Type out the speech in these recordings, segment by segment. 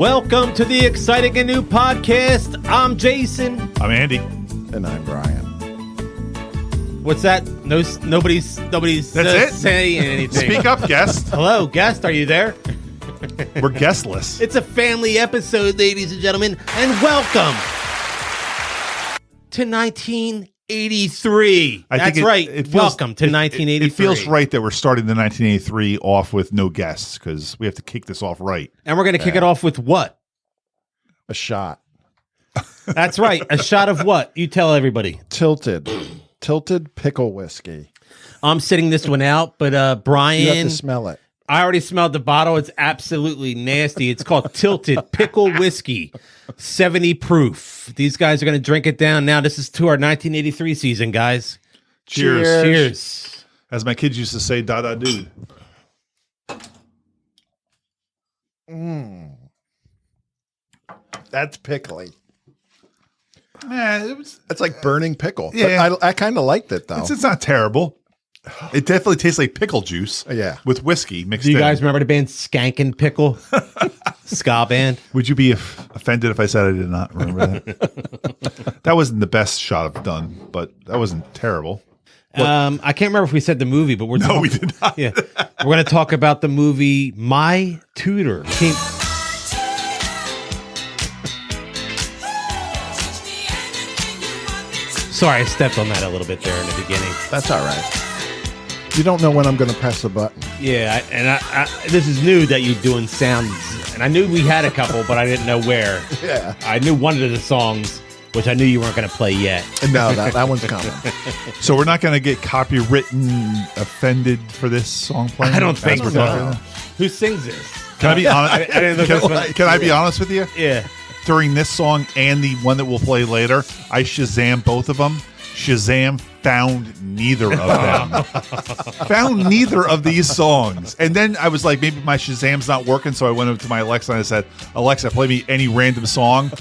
Welcome to the exciting and new podcast. I'm Jason. I'm Andy. And I'm Brian. What's that? Nobody's That's it? saying anything. Speak up, guest. Hello, guest. Are you there? We're guestless. It's a family episode, ladies and gentlemen, and welcome to 1983. That's right. Welcome to 1983. It feels right that we're starting the 1983 off with no guests because we have to kick this off right. And we're going to kick it off with what? A shot. That's right. A shot of what? You tell everybody. Tilted pickle whiskey. I'm sitting this one out, but Brian, You have to smell it. I already smelled the bottle. It's absolutely nasty. It's called Tilted Pickle Whiskey, 70 proof. These guys are going to drink it down now. This is to our 1983 season, guys. Cheers. Cheers. As my kids used to say, da dude. That's pickly. It's It's like burning pickle. Yeah. But I kind of liked it, though. it's not terrible. It definitely tastes like pickle juice. Yeah. With whiskey mixed Do you in. guys remember the band Skankin' Pickle? Ska band? Would you be offended if I said I did not remember that? That wasn't the best shot I've done, but that wasn't terrible. I can't remember if we said the movie, but we did not. Yeah, we're going to talk about the movie My Tutor. Sorry, I stepped on that a little bit there in the beginning. That's all right. You don't know when I'm going to press the button. Yeah, I this is new that you're doing sounds, and I knew we had a couple, but I didn't know where. Yeah. I knew one of the songs, which I knew you weren't going to play yet. No, that one's coming. So we're not going to get copywritten offended for this song playing? I don't think as we're so. talking about? Who sings this? Can I be honest? I didn't look this one. Can I be honest with you? Yeah. During this song and the one that we'll play later, I Shazam both of them. Shazam found neither of them. Found neither of these songs. And then I was like, maybe my Shazam's not working. So I went up to my Alexa and I said, Alexa, play me any random song.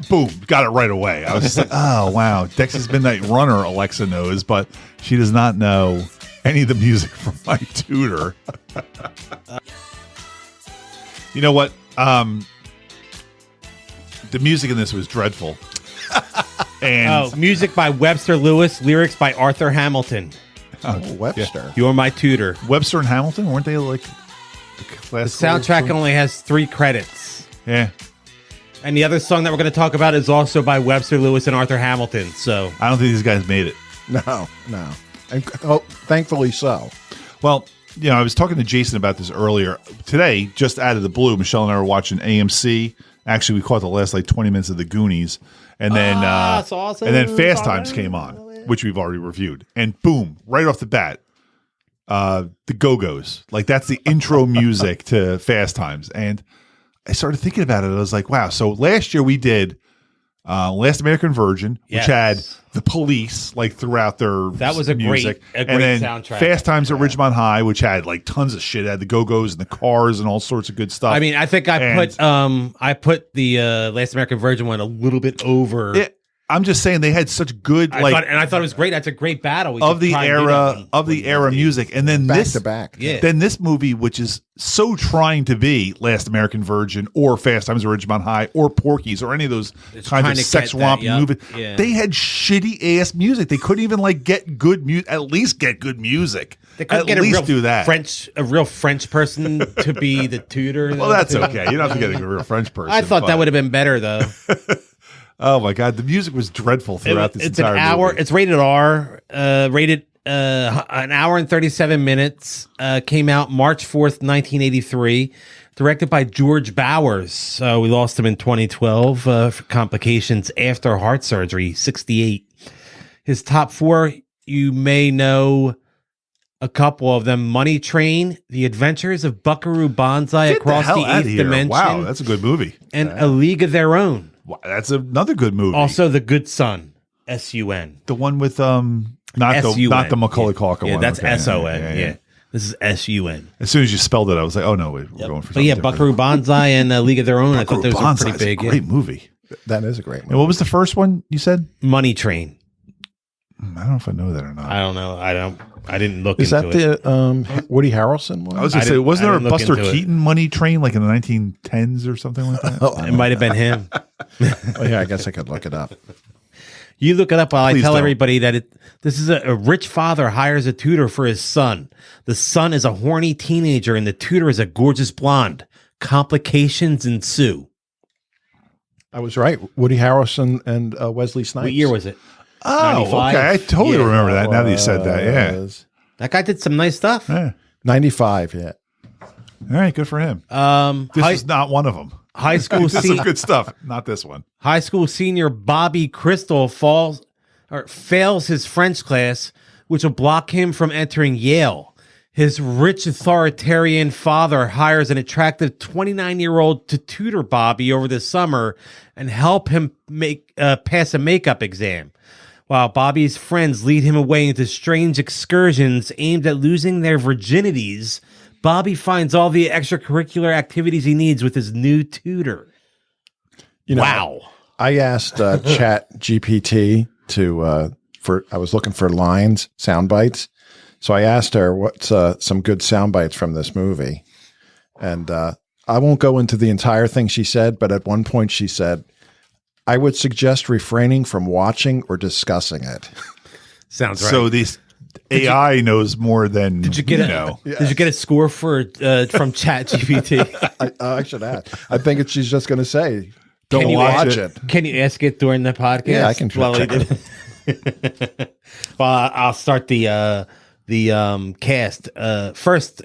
Boom, got it right away. I was just like, oh, wow. Dex's Midnight Runner, Alexa knows, but she does not know any of the music from My Tutor. You know what? The music in this was dreadful. And music by Webster Lewis, lyrics by Arthur Hamilton. Webster. You're My Tutor. Webster and Hamilton, weren't they like the The soundtrack only has 3 credits. Yeah. And the other song that we're going to talk about is also by Webster Lewis and Arthur Hamilton. So I don't think these guys made it. No. And thankfully so. Well, you know, I was talking to Jason about this earlier. Today, just out of the blue, Michelle and I were watching AMC. Actually, we caught the last like 20 minutes of The Goonies. And then that's awesome. And then Fast Times came on, which we've already reviewed. And boom, right off the bat, the Go-Go's. Like that's the intro music to Fast Times. And I started thinking about it. I was like, wow. So last year we did Last American Virgin, which had the Police like throughout their that was a music. great and then soundtrack. Fast Times at Ridgemont High, which had like tons of shit. It had the Go-Go's and the cars and all sorts of good stuff. I mean, I think I put the Last American Virgin one a little bit over. I'm just saying they had such good I thought it was great. That's a great battle. We of should the try and do that era one. music, and then Back this to back. Yeah. then this movie, which is so trying to be Last American Virgin or Fast Times at Ridgemont High or Porky's or any of those It's kinds trying of to sex get that, romping yep. movies, Yeah. they had shitty ass music. They couldn't even like get good music. At least get good music. They couldn't At get least a real do that. a real French person to be the tutor. Well, that's okay. You don't have to get a real French person. I thought but- that would have been better though. Oh my god, the music was dreadful throughout this It's entire an hour. movie. It's rated R. Rated an hour and 37 minutes. Came out March 4th, 1983. Directed by George Bowers. We lost him in 2012 for complications after heart surgery. 68. His top 4, you may know a couple of them: Money Train, The Adventures of Buckaroo Banzai Get Across the hell outta Eighth here. Dimension. Wow, that's a good movie. and A League of Their Own. Wow, that's another good movie. Also, The Good Son. S-U-N. The one with not the Macaulay Culkin one. Yeah, that's Okay. S-O-N. Yeah. This is S-U-N. As soon as you spelled it, I was like, oh no, we're going for But something yeah, different. Buckaroo Banzai and A League of Their Own. I thought those were Banzai's pretty big. a great movie. That is a great And movie. what was the first one you said? Money Train. I don't know if I know that or not. I don't know. I didn't look Is into that it. the Woody Harrelson one? I was going to say, wasn't I there a didn't look Buster into it. Keaton money train like in the 1910s or something like that? It might have been him. Oh, yeah, I guess I could look it up. You look it up while Please I tell don't. everybody that this is a rich father hires a tutor for his son. The son is a horny teenager and the tutor is a gorgeous blonde. Complications ensue. I was right. Woody Harrelson and Wesley Snipes. What year was it? Oh, 95? okay. I totally Yeah. remember that now that you said that. Yeah. That guy did some nice stuff. Yeah. 95, yeah. All right. Good for him. This is not one of them. High school This is some good stuff. Not this one. High school senior Bobby Chrystal fails his French class, which will block him from entering Yale. His rich authoritarian father hires an attractive 29-year-old to tutor Bobby over the summer and help him pass a makeup exam, while Bobby's friends lead him away into strange excursions aimed at losing their virginities. Bobby finds all the extracurricular activities he needs with his new tutor. Wow. I asked Chat GPT I was looking for lines, sound bites. So I asked her what's some good sound bites from this movie. And I won't go into the entire thing she said, but at one point she said, I would suggest refraining from watching or discussing it. Sounds right. So these AI knows more than Did you get Did you get a score from Chat GPT? I should add. I think she's just going to say, don't Can you watch ask it. Can you ask it during the podcast? Yeah, I can Well, check well, I'll start the cast. First,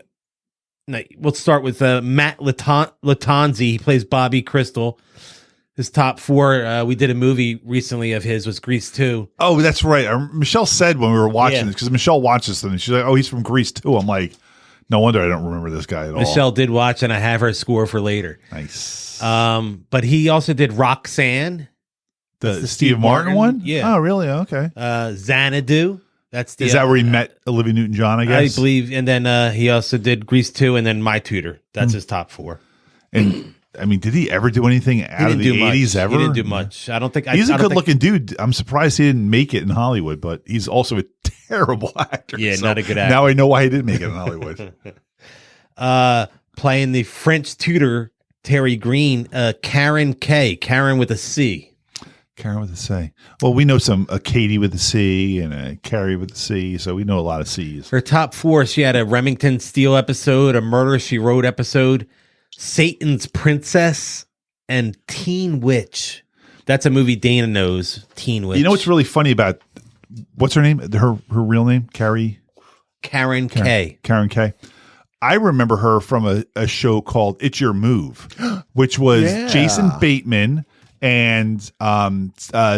we'll start with Matt Latanzi. He plays Bobby Chrystal. His top four, we did a movie recently of his, was Grease 2. Oh, that's right. Michelle said when we were watching Yeah. this, because Michelle watches them, and she's like, oh, he's from Grease too. I'm like, no wonder I don't remember this guy at all. Michelle did watch, and I have her score for later. Nice. But he also did Roxanne. The Steve Martin one? Yeah. Oh, really? Okay. Xanadu. That's the, Is that where he met Olivia Newton-John, I guess? I believe. And then he also did Grease 2 and then My Tutor. That's his top four. And I mean, did he ever do anything out of the 80s ever? He didn't do much. I don't think. He's a a good-looking dude. I'm surprised he didn't make it in Hollywood, but he's also a terrible actor. Yeah, not a good actor. Now I know why he didn't make it in Hollywood. Playing the French tutor, Terry Green, Karen K. Karen with a C. Karen with a C. Well, we know some a Katie with a C and a Carrie with a C, so we know a lot of C's. Her top four, she had a Remington Steele episode, a Murder, She Wrote episode, Satan's Princess, and Teen Witch. That's a movie Dana knows, Teen Witch. You know what's really funny about, what's her name? Her real name? Karen K. Karen K. I remember her from a show called It's Your Move, which was Yeah. Jason Bateman and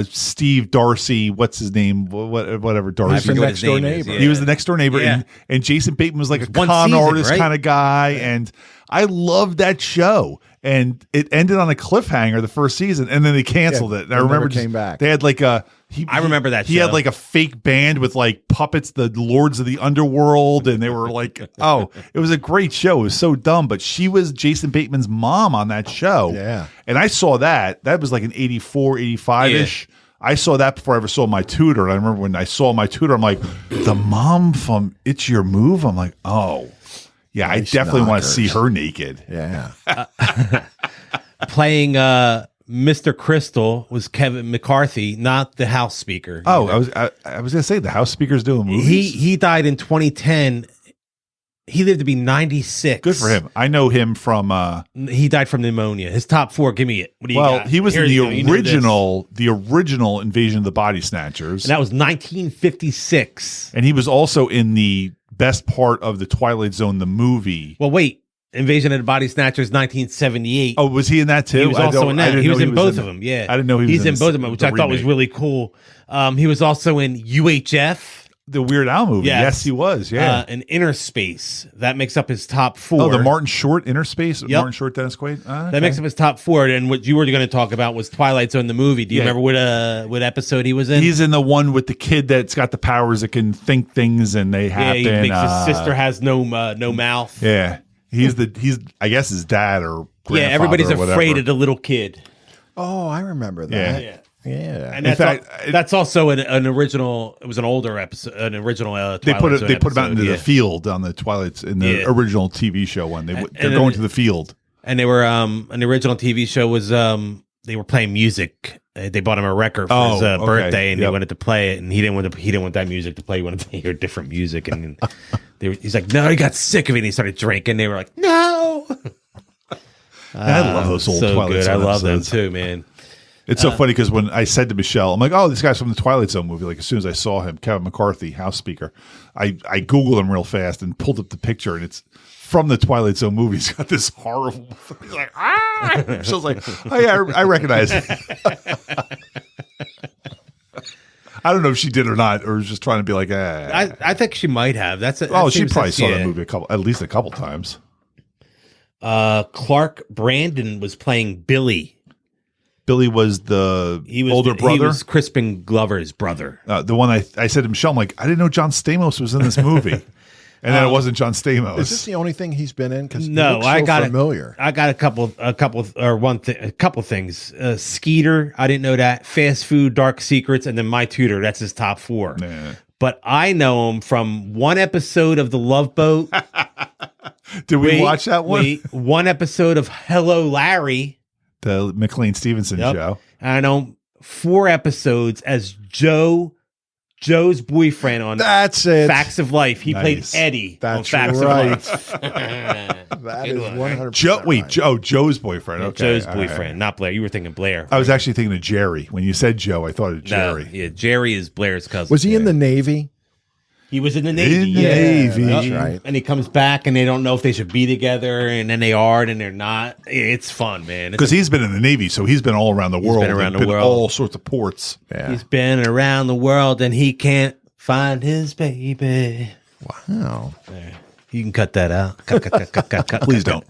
Steve Darcy. What's his name? Whatever I Darcy. forget what Next his Door name is, Neighbor. yeah. He was the next door neighbor, Yeah. and Jason Bateman was like a one con season, artist right? kind of guy, and I loved that show. And it ended on a cliffhanger the first season, and then they canceled it. And I it remember never came back. They had like I remember that he show. had like a fake band with like puppets, the Lords of the Underworld, and they were like, oh, it was a great show. It was so dumb, but she was Jason Bateman's mom on that show. Yeah. And I saw that. That was like an 84, 85-ish. I saw that before I ever saw My Tutor. And I remember when I saw My Tutor, I'm like, the mom from It's Your Move? I'm like, oh. Yeah, Nice I definitely want to knockers. see her naked. Yeah. Playing Mr. Chrystal was Kevin McCarthy, not the House Speaker. Oh, I was gonna say the House Speaker's doing movies. He died in 2010. He lived to be 96. Good for him. I know him from. He died from pneumonia. His top four. Give me it. What do you got? He was in Here the you go. You know this. original Invasion of the Body Snatchers, And that was 1956. and he was also in the best part of the Twilight Zone, the movie. Well, wait. Invasion of the Body Snatchers, 1978. Oh, was he in that too? He was also in that. He was know in both of them. Yeah, I didn't know he was He's in this- both of them, which the I thought was remake. really cool. He was also in UHF. The Weird Al movie. Yes. Yes, he was. Yeah. And Inner Space. That makes up his top four. Oh, the Martin Short Inner Space. Yep. Martin Short, Dennis Quaid. That makes up his top four. And what you were going to talk about was Twilight Zone, the movie. Do you Yeah. remember what episode he was in? He's in the one with the kid that's got the powers that can think things and they yeah, happen. he makes his sister has no mouth. Yeah, he's I guess his dad or Yeah, everybody's grandfather or afraid whatever. of the little kid. Oh, I remember that. Yeah. Yeah. And In that's fact, that's also an original. It was an older episode, an original. They put Twilight Zone it out into episode, the field on the Twilight in the Yeah. original TV show one. They're then- going to the field. And they were and the original TV show was they were playing music. They bought him a record for his okay. birthday, and he Yep. wanted to play it, and he didn't want that music to play. He wanted to hear different music, and he's like, no, he got sick of it. And he started drinking. They were like, no. I love those old so Twilight good. Zone I love them episodes. too, man. It's so funny because when I said to Michelle, I'm like, oh, this guy's from the Twilight Zone movie. Like as soon as I saw him, Kevin McCarthy, House Speaker, I Googled him real fast and pulled up the picture, and it's from the Twilight Zone movie. He's got this horrible. He's like, ah. Michelle's like, oh yeah, I recognize it. I don't know if she did or not, or was just trying to be like, I think she might have. Oh, she probably saw that movie at least a couple times. Clark Brandon was playing Billy. Billy was the older brother. He was Crispin Glover's brother. The one I said to Michelle, I'm like, I didn't know John Stamos was in this movie. And then it wasn't John Stamos. Is this the only thing he's been in? Because No, I got familiar. I got a couple things. Skeeter, I didn't know that. Fast Food, Dark Secrets, and then My Tutor. That's his top 4. Nah. But I know him from one episode of The Love Boat. Did we watch that one? One episode of Hello Larry. The McLean Stevenson Yep. show. And I know 4 episodes as Joe's boyfriend on That's it. Facts of Life. He Nice. played Eddie on That's Facts right. of Life. That is 100%. Joe's boyfriend. Okay. Joe's all right. boyfriend, not Blair. You were thinking Blair. I was actually thinking of Jerry. When you said Joe, I thought of Jerry. No, yeah, Jerry is Blair's cousin. Was he in the Navy? He was in the Navy. In the Navy. That's Yep. right. And he comes back, and they don't know if they should be together, and then they are, and then they're not. It's fun, man. Because he's been in the Navy, so he's been all around the world. been around He's the world. all sorts of ports. Yeah. He's been around the world, and he can't find his baby. Wow. You can cut that out. Cut. Please don't.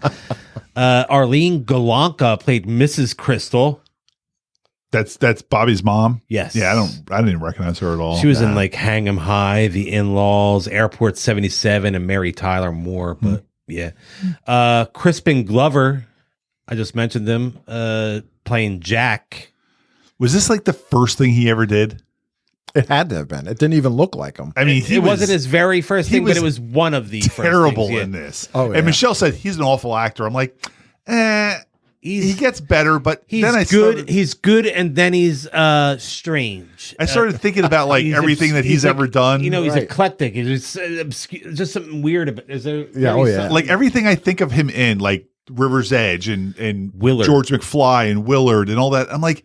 Arlene Galanka played Mrs. Crystal. That's Bobby's mom. Yes. Yeah, I didn't recognize her at all. She was in like Hang 'em High, The In-Laws, Airport 77, and Mary Tyler Moore. But yeah. Crispin Glover, I just mentioned them, playing Jack. Was this like the first thing he ever did? It had to have been. It didn't even look like him. I mean, It wasn't his very first he thing, but was it was one of the terrible first things, in yeah. this. Oh, yeah. And Michelle said he's an awful actor. I'm like, he gets better, but He's then good. He's good, and then he's strange. I started thinking about like He's everything that he's like- ever done. You know, he's Right. eclectic. He's just, just something weird about. Is there? Yeah, oh, yeah. like everything I think of him in, like River's Edge and Willard. George McFly and Willard and all that. I'm like,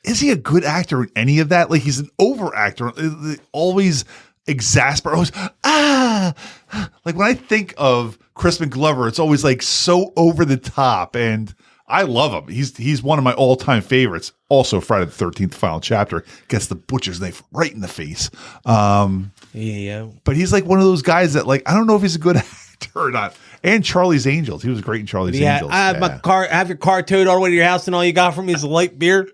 is he a good actor in any of that? Like he's an over actor, always exasperated. Like when I think of Crispin Glover, it's always like so over the top, and I love him. He's one of my all time favorites. Also, Friday the 13th, final chapter, gets the butcher's knife right in the face. Yeah. But he's like one of those guys that like I don't know if he's a good actor or not. And Charlie's Angels, he was great in Charlie's Yeah, Angels. I have my car. I have your car towed all the way to your house, and all you got from me is a light beer.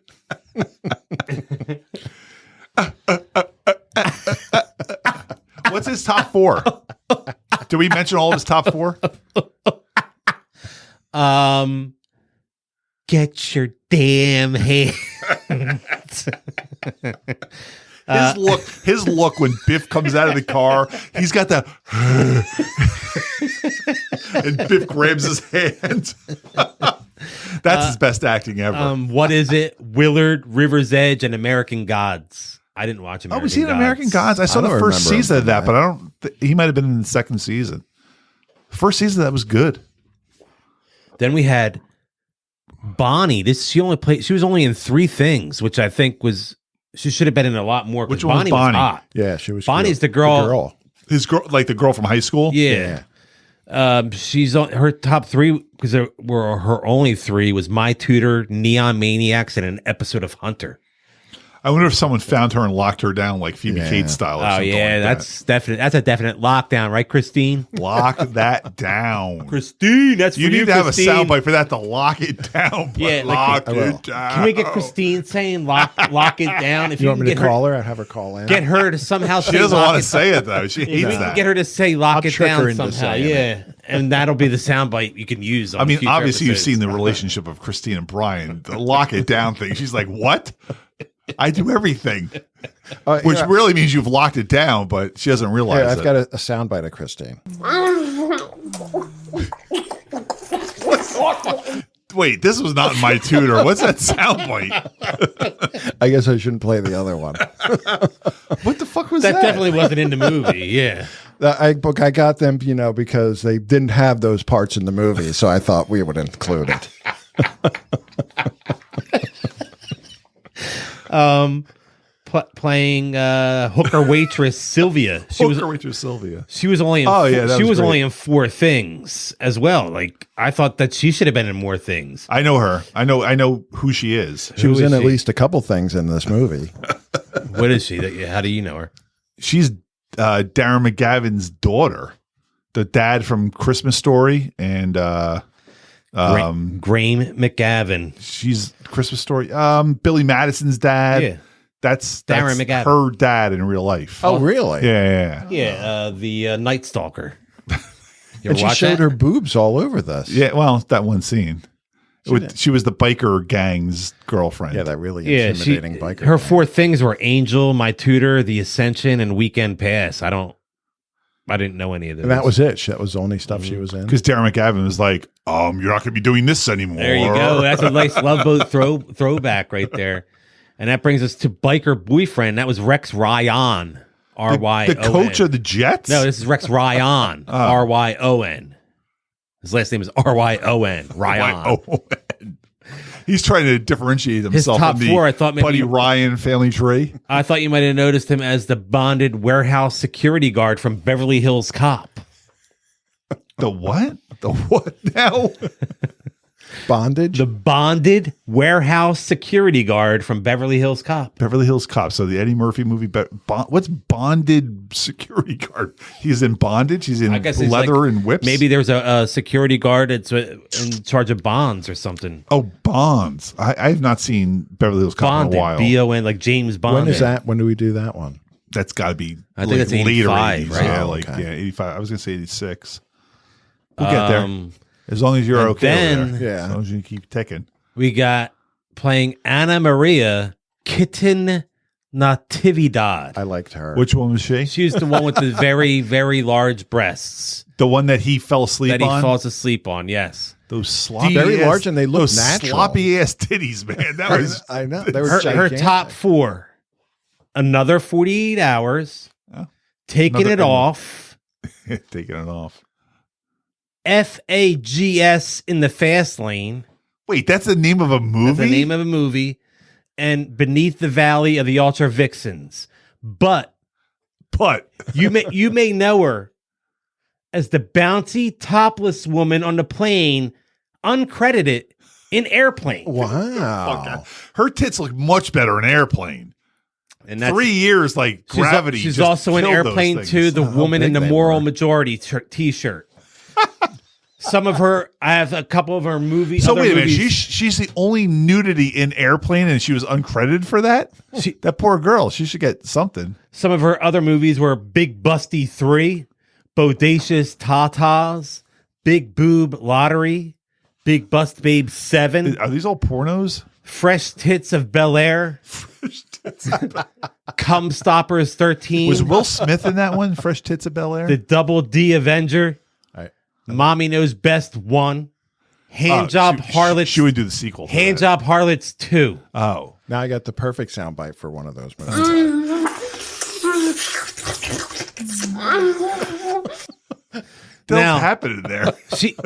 What's his top 4? Did we mention all of his top 4? Get your damn hands. His look when Biff comes out of the car, he's got that, and Biff grabs his hand. That's his best acting ever. What is it? Willard, River's Edge, and American Gods. I didn't watch American Gods. Was he in American Gods? I saw the don't first remember him season of from that, that. but I don't. He might have been in the second season. First season that was good. Then we had Bonnie. She was only in 3 things, which I think she should have been in a lot more. 'cause Which one was Bonnie Bonnie? hot. Yeah, she was. Bonnie's cute. the girl. His girl, like the girl from high school. Yeah. She's on her top 3 because there were her only 3 was My Tutor, Neon Maniacs, and an episode of Hunter. I wonder if someone found her and locked her down like Phoebe Yeah. Cates style. Or Oh something yeah, like that's definite. That's a definite lockdown, right, Christine? that. Lock that down. Christine, that's You for need to have Christine. a soundbite for that to lock it down. Yeah, lock I will. it down. Can we get Christine saying lock it down? If You want me to can get call her? I'd have her call in. get her to somehow She say doesn't lock want it to say it though. She If hates we can that. get her to say lock I'll it trick her down into somehow. saying Yeah. And that'll be the soundbite you can use on I mean, future obviously you've episodes. seen the relationship of Christine and Brian. The lock it down thing. She's like, what? I do everything, which here, really means you've locked it down, but she doesn't realize here, I've it. got a soundbite of Christine. Wait, this was not in my tutor. What's that soundbite? I guess I shouldn't play the other one. What the fuck was that? That definitely wasn't in the movie. Yeah. I got them, because they didn't have those parts in the movie, so I thought we would include it. Playing hooker waitress Sylvia. She was Sylvia. She was only in she was only in 4 Things as well. Like I thought that she should have been in more things. I know her. I know who she is. She was is in at she? least a couple things in this movie. What is she? How do you know her? She's Darren McGavin's daughter, the dad from Christmas Story, and Graham McGavin. she's Christmas Story. Billy Madison's dad. Yeah. That's Darren McGavin. her dad in real life. Oh, really? Yeah. Yeah, the Night Stalker. You And ever she watch showed that? her boobs all over this. Yeah, well, that one scene. She was the biker gang's girlfriend. Yeah, that really Yeah, intimidating biker. her gang. 4 Things were Angel, My Tutor, The Ascension, and Weekend Pass. I didn't know any of those. And that was it. That was the only stuff she was in. Because Darren McGavin was like, you're not going to be doing this anymore. There you go. That's a nice Love Boat throwback right there. And that brings us to Biker Boyfriend. That was Rex Ryan. R-Y-O-N. The coach of the Jets? No, this is Rex Ryan. R-Y-O-N. His last name is R-Y-O-N. Ryan. He's trying to differentiate himself top from the 4, I thought maybe Buddy Ryan family tree. I thought you might have noticed him as the bonded warehouse security guard from Beverly Hills Cop. The what? The what now? Bondage? The bonded warehouse security guard from Beverly Hills Cop. Beverly Hills Cop. So the Eddie Murphy movie. What's bonded security guard? He's in bondage. He's in I guess it's leather like, and whips. Maybe there's a security guard that's in charge of bonds or something. Oh, Bonds. I have not seen Beverly Hills Cop Bonded, in a while. B-O-N, like James Bond. When is that? When do we do that one? That's got to be. I think it's 85, 80s. right? Yeah, Oh, like okay. 85. I was gonna say 86. We'll get there. As long as you're and okay. then- over there. Yeah. As long as you keep ticking. We got playing Anna Maria Kitten Natividad. I liked her. Which one was she? She's the one with the very, very large breasts The one that he fell asleep that he on? falls asleep on. Yes. Those sloppy Very ass, large and they look those natural. sloppy ass titties, man. That was I know. They were Her gigantic. top 4. Another 48 Hours. Oh. Taking Another- it off. taking it off. FAGS in the Fast Lane. Wait, that's the name of a movie? That's the name of a movie. And Beneath the Valley of the Ultra Vixens. But you may know her as the bouncy topless woman on the plane, uncredited in Airplane. Wow. Her tits look much better in Airplane. And that's 3 years, like she's Gravity. She's just also in killed those Airplane things. 2, the How woman in big the they Moral were. Majority t-shirt. Some of her, I have a couple of her movies. So wait a minute, she's the only nudity in Airplane, and she was uncredited for that. That poor girl, she should get something. Some of her other movies were Big Busty 3, Bodacious Tatas, Big Boob Lottery, Big Bust Babe 7, Are these all pornos? Fresh Tits of Bel Air, Cum Stoppers 13, Was Will Smith in that one? Fresh Tits of Bel Air. The Double D Avenger, I- Mommy Knows Best 1, Hand Job Harlots, She would do the sequel. to Hand that. Job Harlots 2. Oh, Now I got the perfect soundbite for one of those movies. What's Now- happening there? She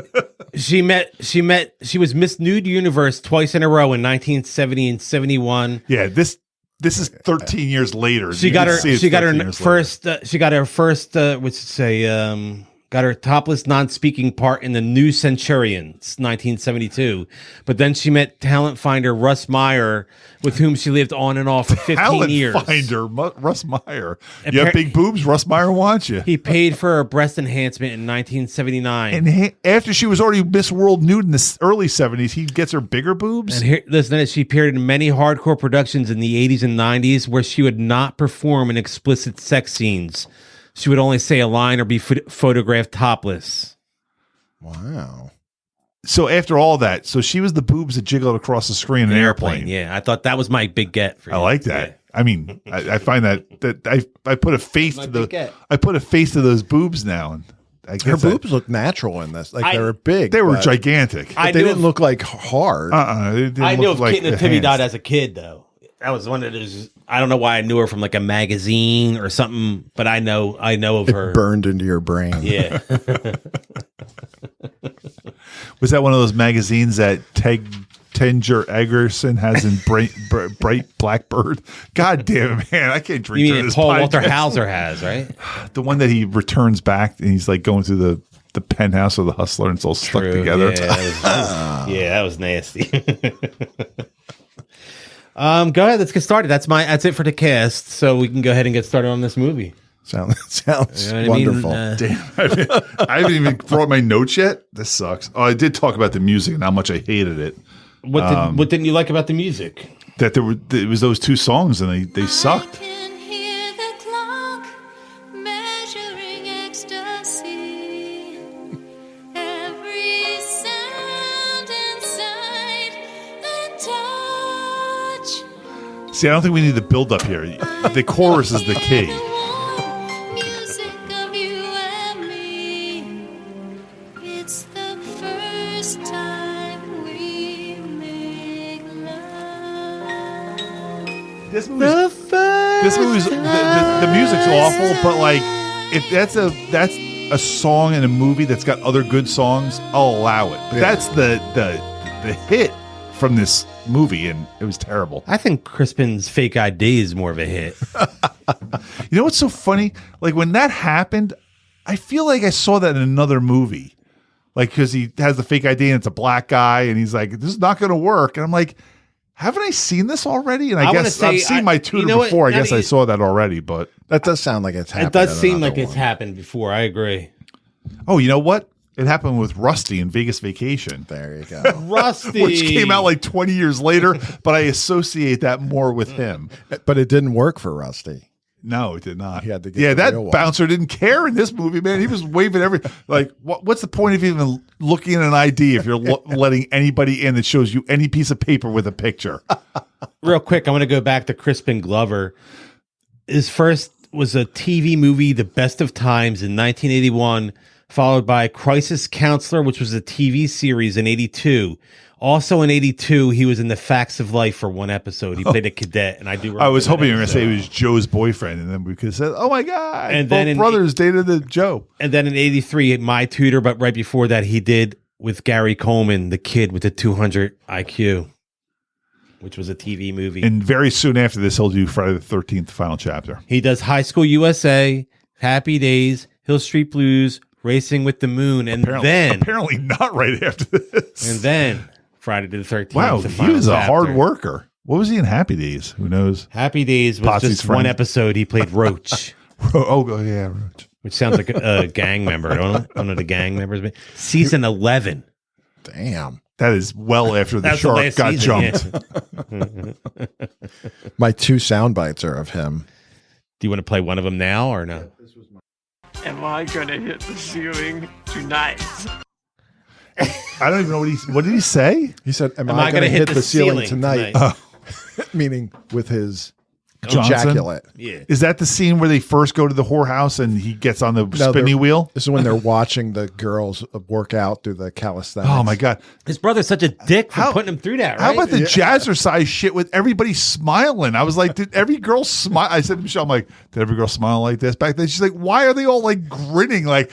was Miss Nude Universe twice in a row in 1970 and 71. Yeah, this is 13 years later. She You got can her. see it's She got 13 her years first. She got her first. What's it say? Got her topless non-speaking part in The New Centurions, 1972. But then she met talent finder Russ Meyer, with whom she lived on and off for 15 Talent years. finder, Russ Meyer. And You have big boobs, Russ Meyer wants you. He paid for her breast enhancement in 1979. And after she was already Miss World Nude in the early 70s, he gets her bigger boobs. And here, listen to this. She appeared in many hardcore productions in the 80s and 90s where she would not perform in explicit sex scenes. She would only say a line or be photographed topless. Wow. So after all that, so she was the boobs that jiggled across the screen in an airplane. Yeah, I thought that was my big get for you. I like that. Yeah. I mean, I find that I put a face to those boobs now, and I guess Her boobs look natural in this. Like they were big. They were gigantic. They didn't look like hard. I knew if Kitten and Timmy died as a kid, though. That was one of those. I don't know why I knew her from like a magazine or something, but I know of her. Burned into your brain. Yeah. Was that one of those magazines that Tenger Eggerson has in Bright Blackbird? God damn it, man. I can't drink You through mean this Paul podcast. Walter Hauser has, right? The one that he returns back and he's like going through the penthouse of the Hustler and it's all stuck together. Yeah, that was nasty. Go ahead, let's get started. That's it for the cast. So we can go ahead and get started on this movie. Sounds You know what I mean? wonderful. Damn, I haven't even brought my notes yet. This sucks. Oh, I did talk about the music and how much I hated it. What didn't you like about the music? That it was those two songs and they sucked. Can hear the clock measuring ecstasy. Every sound and sight and touch. See, I don't think we need to build up here. The chorus is the key. Music of you and me. It's the first time we make love. This movie's the music's awful, but like if that's a song in a movie that's got other good songs, I'll allow it. But that's the hit from this movie, and it was terrible. I think Crispin's Fake ID is more of a hit. You know what's so funny? Like when that happened, I feel like I saw that in another movie. Like because he has the fake ID and it's a black guy, and he's like, "This is not going to work," and I'm like. Haven't I seen this already? And I guess I've seen my Tutor before. I guess I saw that already, but that does sound like it's happened. It does seem like it's happened before. I agree. Oh, you know what? It happened with Rusty in Vegas Vacation. There you go. Rusty. Which came out like 20 years later, but I associate that more with him. But it didn't work for Rusty. No, it did not. He had to get the that real one. bouncer didn't care in this movie, man. He was waving like, what's the point of even looking at an ID if you're letting anybody in that shows you any piece of paper with a picture? Real quick, I'm going to go back to Crispin Glover. His first was a TV movie, The Best of Times, in 1981, followed by Crisis Counselor, which was a TV series in 82. Also in 82, he was in The Facts of Life for one episode. He played a cadet, and I do remember I was hoping you were going to episode. say he was Joe's boyfriend, and then we could have said, oh my God, And both then in- brothers dated the Joe. And then in 83, My Tutor, but right before that, he did with Gary Coleman, the kid with the 200 IQ, which was a TV movie. And very soon after this, he'll do Friday the 13th, the final chapter. He does High School USA, Happy Days, Hill Street Blues, Racing with the Moon, and Apparently not right after this. and then Friday the 13th. Wow, the he final was a chapter. hard worker. What was he in Happy Days? Who knows? Happy Days was Potsy's just one friend. episode. He played Roach, Oh, yeah. Roach. which sounds like a gang member. I don't know the gang members. Season 11. Damn. That is well after the That's the shark last got season, jumped. My 2 sound bites are of him. Do you want to play one of them now or no? Am I gonna hit the ceiling tonight? I don't even know what did he say? He said, Am Am I going to hit the ceiling tonight? tonight? Meaning with his Johnson? ejaculate. Yeah. Is that the scene where they first go to the whorehouse and he gets on the spinny they're- wheel? This is when they're watching the girls work out through the calisthenics. Oh my God. His brother's such a dick for How- putting him through that, right? How about the jazzercise shit with everybody smiling? I was like, did every girl smile? I said to Michelle, I'm like, did every girl smile like this back then? She's like, why are they all like grinning like,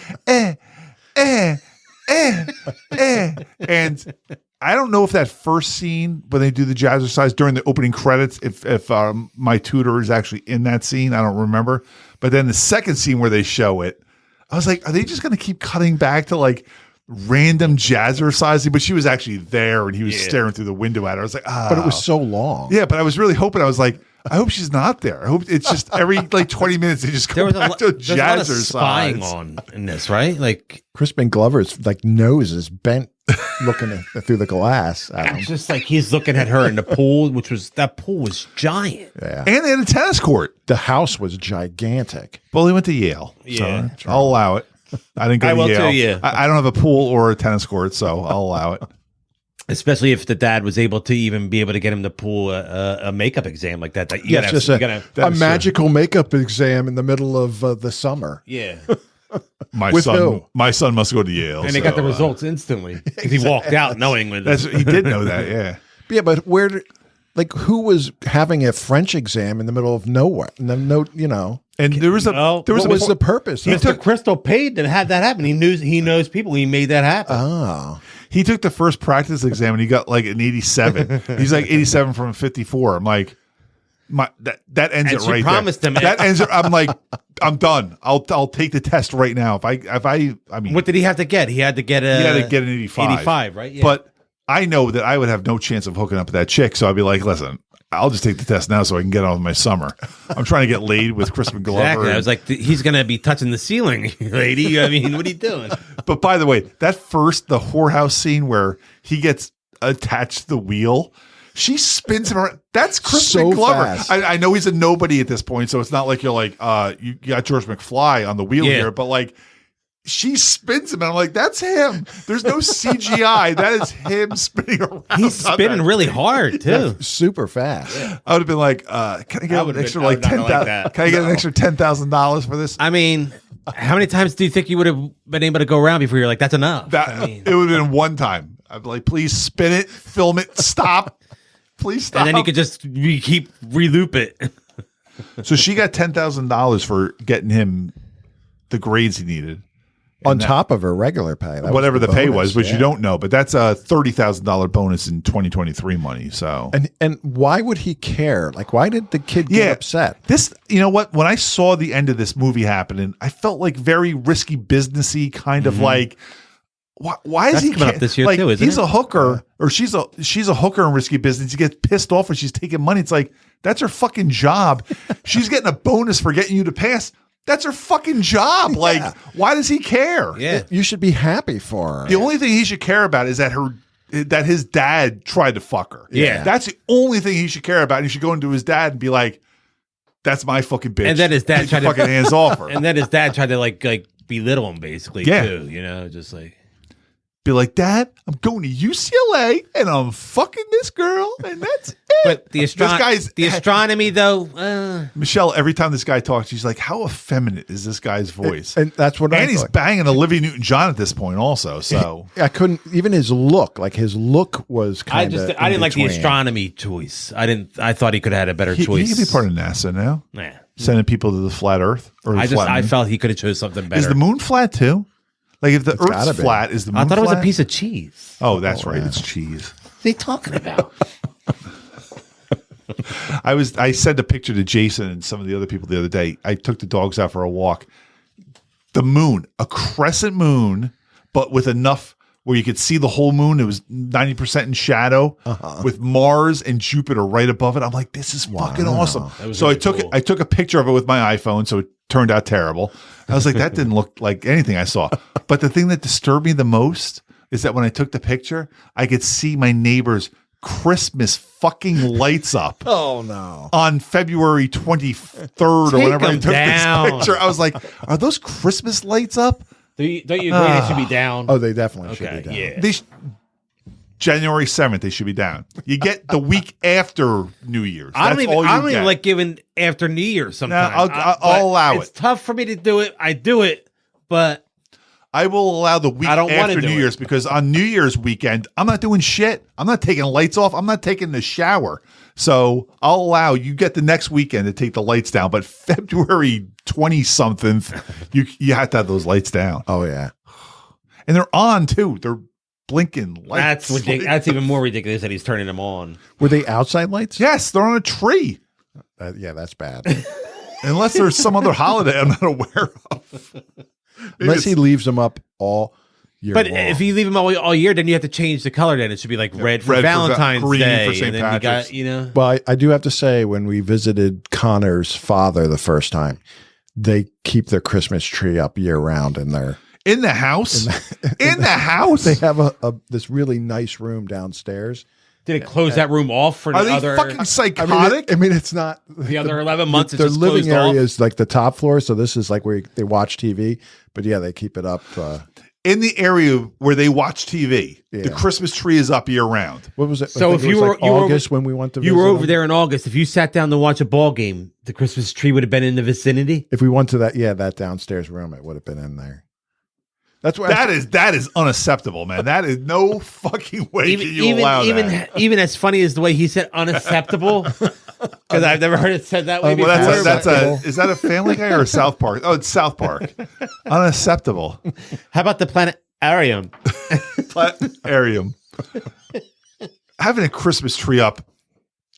And I don't know if that first scene when they do the jazzercise during the opening credits, if my tutor is actually in that scene, I don't remember. But then the second scene where they show it, I was like, are they just going to keep cutting back to like random jazzercising? But she was actually there and he was staring through the window at her. I was like, ah. But it was so long. Yeah, but I was really hoping. I was like, I hope she's not there. I hope it's just every like 20 minutes they just there go was back to there's a lot of jazzercise. spying on in this, right? Like Crispin Glover's like nose is bent looking through the glass at him. it's just like he's looking at her in the pool, that pool was giant. Yeah. And they had a tennis court. The house was gigantic. Well, he went to Yale. Yeah. So I'll allow it. I didn't go I to will Yale. too, yeah. I don't have a pool or a tennis court, so I'll allow it. Especially if the dad was able to even be able to get him to pull a makeup exam like that. You It's just a magical makeup exam in the middle of the summer. yeah. My With son, who? my son must go to Yale, And they got the results instantly. 'Cause he walked out knowing with He did know that, yeah. Yeah, but who was having a French exam in the middle of nowhere? And there was a Well, there was What a was point- the purpose? Mr. Crystal paid to have that happen. He knows people. He made that happen. Oh, He took the first practice exam and he got like an 87. He's like 87 from 54. I'm like, that ends And it she right promised there. him it. That ends it. I'm like, I'm done. I'll take the test right now. I mean, What did he have to get? He had to get he had to get an 85. 85, right? Yeah. But I know that I would have no chance of hooking up with that chick. So I'd be like, listen, I'll just take the test now so I can get on with my summer. I'm trying to get laid with Crispin Glover. exactly. I was like, he's going to be touching the ceiling, lady. I mean, what are you doing? But by the way, the whorehouse scene where he gets attached to the wheel, she spins him around. That's Crispin So Glover. fast. I know he's a nobody at this point, so it's not like you're like, you got George McFly on the wheel Yeah. here, but like, she spins him, and I'm like, that's him. There's no CGI. That is him spinning around. He's on spinning that. really hard, too. super fast. I would have been like, can I get I an would've extra been- I like would not 10,000? like that. Can I get an extra $10,000 for this? I mean, how many times do you think you would have been able to go around before you're like, that's enough? It would have been one time. I'd be like, please spin it, film it, stop. Please stop. and then you could just keep reloop it. So she got $10,000 for getting him the grades he needed. On top of her regular pay. That was Whatever the pay bonus, was, which yeah. you don't know, but that's a $30,000 bonus in 2023 money. So And why would he care? Like, why did the kid get upset? This, you know what? When I saw the end of this movie happening, I felt like very risky businessy, kind of like, why is That's he coming up this year like, too, isn't he's it? a hooker or she's a hooker in risky business. You get pissed off when she's taking money. It's like, that's her fucking job. She's getting a bonus for getting you to pass. That's her fucking job. Like, why does he care? Yeah. You should be happy for her. The only thing he should care about is that his dad tried to fuck her. Yeah. That's the only thing he should care about. He should go into his dad and be like, that's my fucking bitch. And then his dad Take tried your to fucking hands off her. And then his dad tried to like belittle him basically Yeah. too, just like Be like, Dad, I'm going to UCLA and I'm fucking this girl and that's it. But the This guy's astronomy though, Michelle, every time this guy talks, she's like, how effeminate is this guy's voice? And that's what I And he's thought. banging Olivia Newton-John at this point also. So I couldn't, even his look was kind of. I didn't like the astronomy choice. I thought he could have had a better he choice. can be part of NASA now. Nah. Sending people to the flat Earth. Or the flat I moon. felt he could have chose something better. Is the moon flat too? Like if the gotta Earth's be. flat, is the moon I thought it was a flat? piece of cheese. Oh, that's right. It's cheese. What are you talking about? I sent a picture to Jason and some of the other people the other day. I took the dogs out for a walk. The moon, a crescent moon, but with enough where you could see the whole moon. It was 90% in shadow with Mars and Jupiter right above it. I'm like, this is fucking awesome. was So really cool. I took a picture of it with my iPhone, so it turned out terrible. I was like, that didn't look like anything I saw. But the thing that disturbed me the most is that when I took the picture, I could see my neighbor's Christmas fucking lights up. Oh, no. On February 23rd or whenever I them took down. this picture, I was like, are those Christmas lights up? Don't you agree they should be down? Oh, they definitely should okay, be down. yeah. They January 7th, they should be down. You get the week after New Year's. I don't That's all you even get. like giving after New Year's sometimes. I'll allow It's it. tough for me to do it. I do it, but I will allow the week I don't wanna after do New it. Year's because on New Year's weekend, I'm not doing shit. I'm not taking lights off. I'm not taking the shower. So I'll allow you get the next weekend to take the lights down. But February 20-something, you have to have those lights down. Oh, yeah. And they're on too. They're blinking lights. that's ridiculous. That's even more ridiculous that he's turning them on. Were they outside lights? Yes, they're on a tree. Yeah, that's bad. Unless there's some other holiday I'm not aware of. Unless he leaves them up all year But long. if you leave them all year, then you have to change the color. Then it should be like red for red for Valentine's green Day, for St. and then Patrick's. you got Well, I do have to say, when we visited Connor's father the first time, they keep their Christmas tree up year round in their. In the house? In the house? They have this really nice room downstairs Did it close that room off for Are the they other fucking I psychotic? mean, it's not the other 11 months? It's Their just living closed area off? is like the top floor, so this is like where they watch TV. But yeah, they keep it up. In the area where they watch TV, the Yeah. Christmas tree is up year round. What was it? So I think if it was you were- like you were August when we went to You were visit over them. there in August. If you sat down to watch a ball game, the Christmas tree would have been in the vicinity. If we went to that downstairs room, it would have been in there. That's what That is unacceptable, man. That is no fucking way can you allow that. Even as funny as the way he said unacceptable, because I've never heard it said that way before. Well, that's Unacceptable. is that a Family Guy or a South Park? Oh, it's South Park. Unacceptable. How about the planetarium? Planetarium. Having a Christmas tree up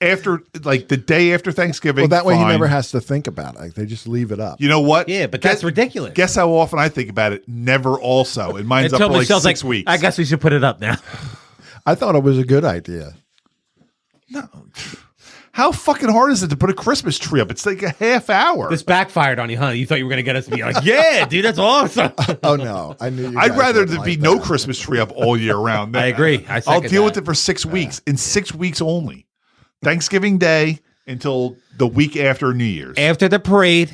after, like, the day after Thanksgiving. Well, that way he fine. never has to think about it. Like they just leave it up. You know what? Yeah, but that's ridiculous. Guess how often I think about it? Never. Also, and mine's up Until for like Michelle's 6 weeks. I guess we should put it up now. I thought it was a good idea. How fucking hard is it to put a Christmas tree up? It's like a half hour. This backfired on you, huh? You thought you were going to get us to be like, yeah, dude, that's awesome. Oh no, I knew. I'd rather there be no Christmas tree up all year round. I agree. I I'll second deal that. with it for 6 weeks. In 6 weeks only. Thanksgiving Day until the week after New Year's. After the parade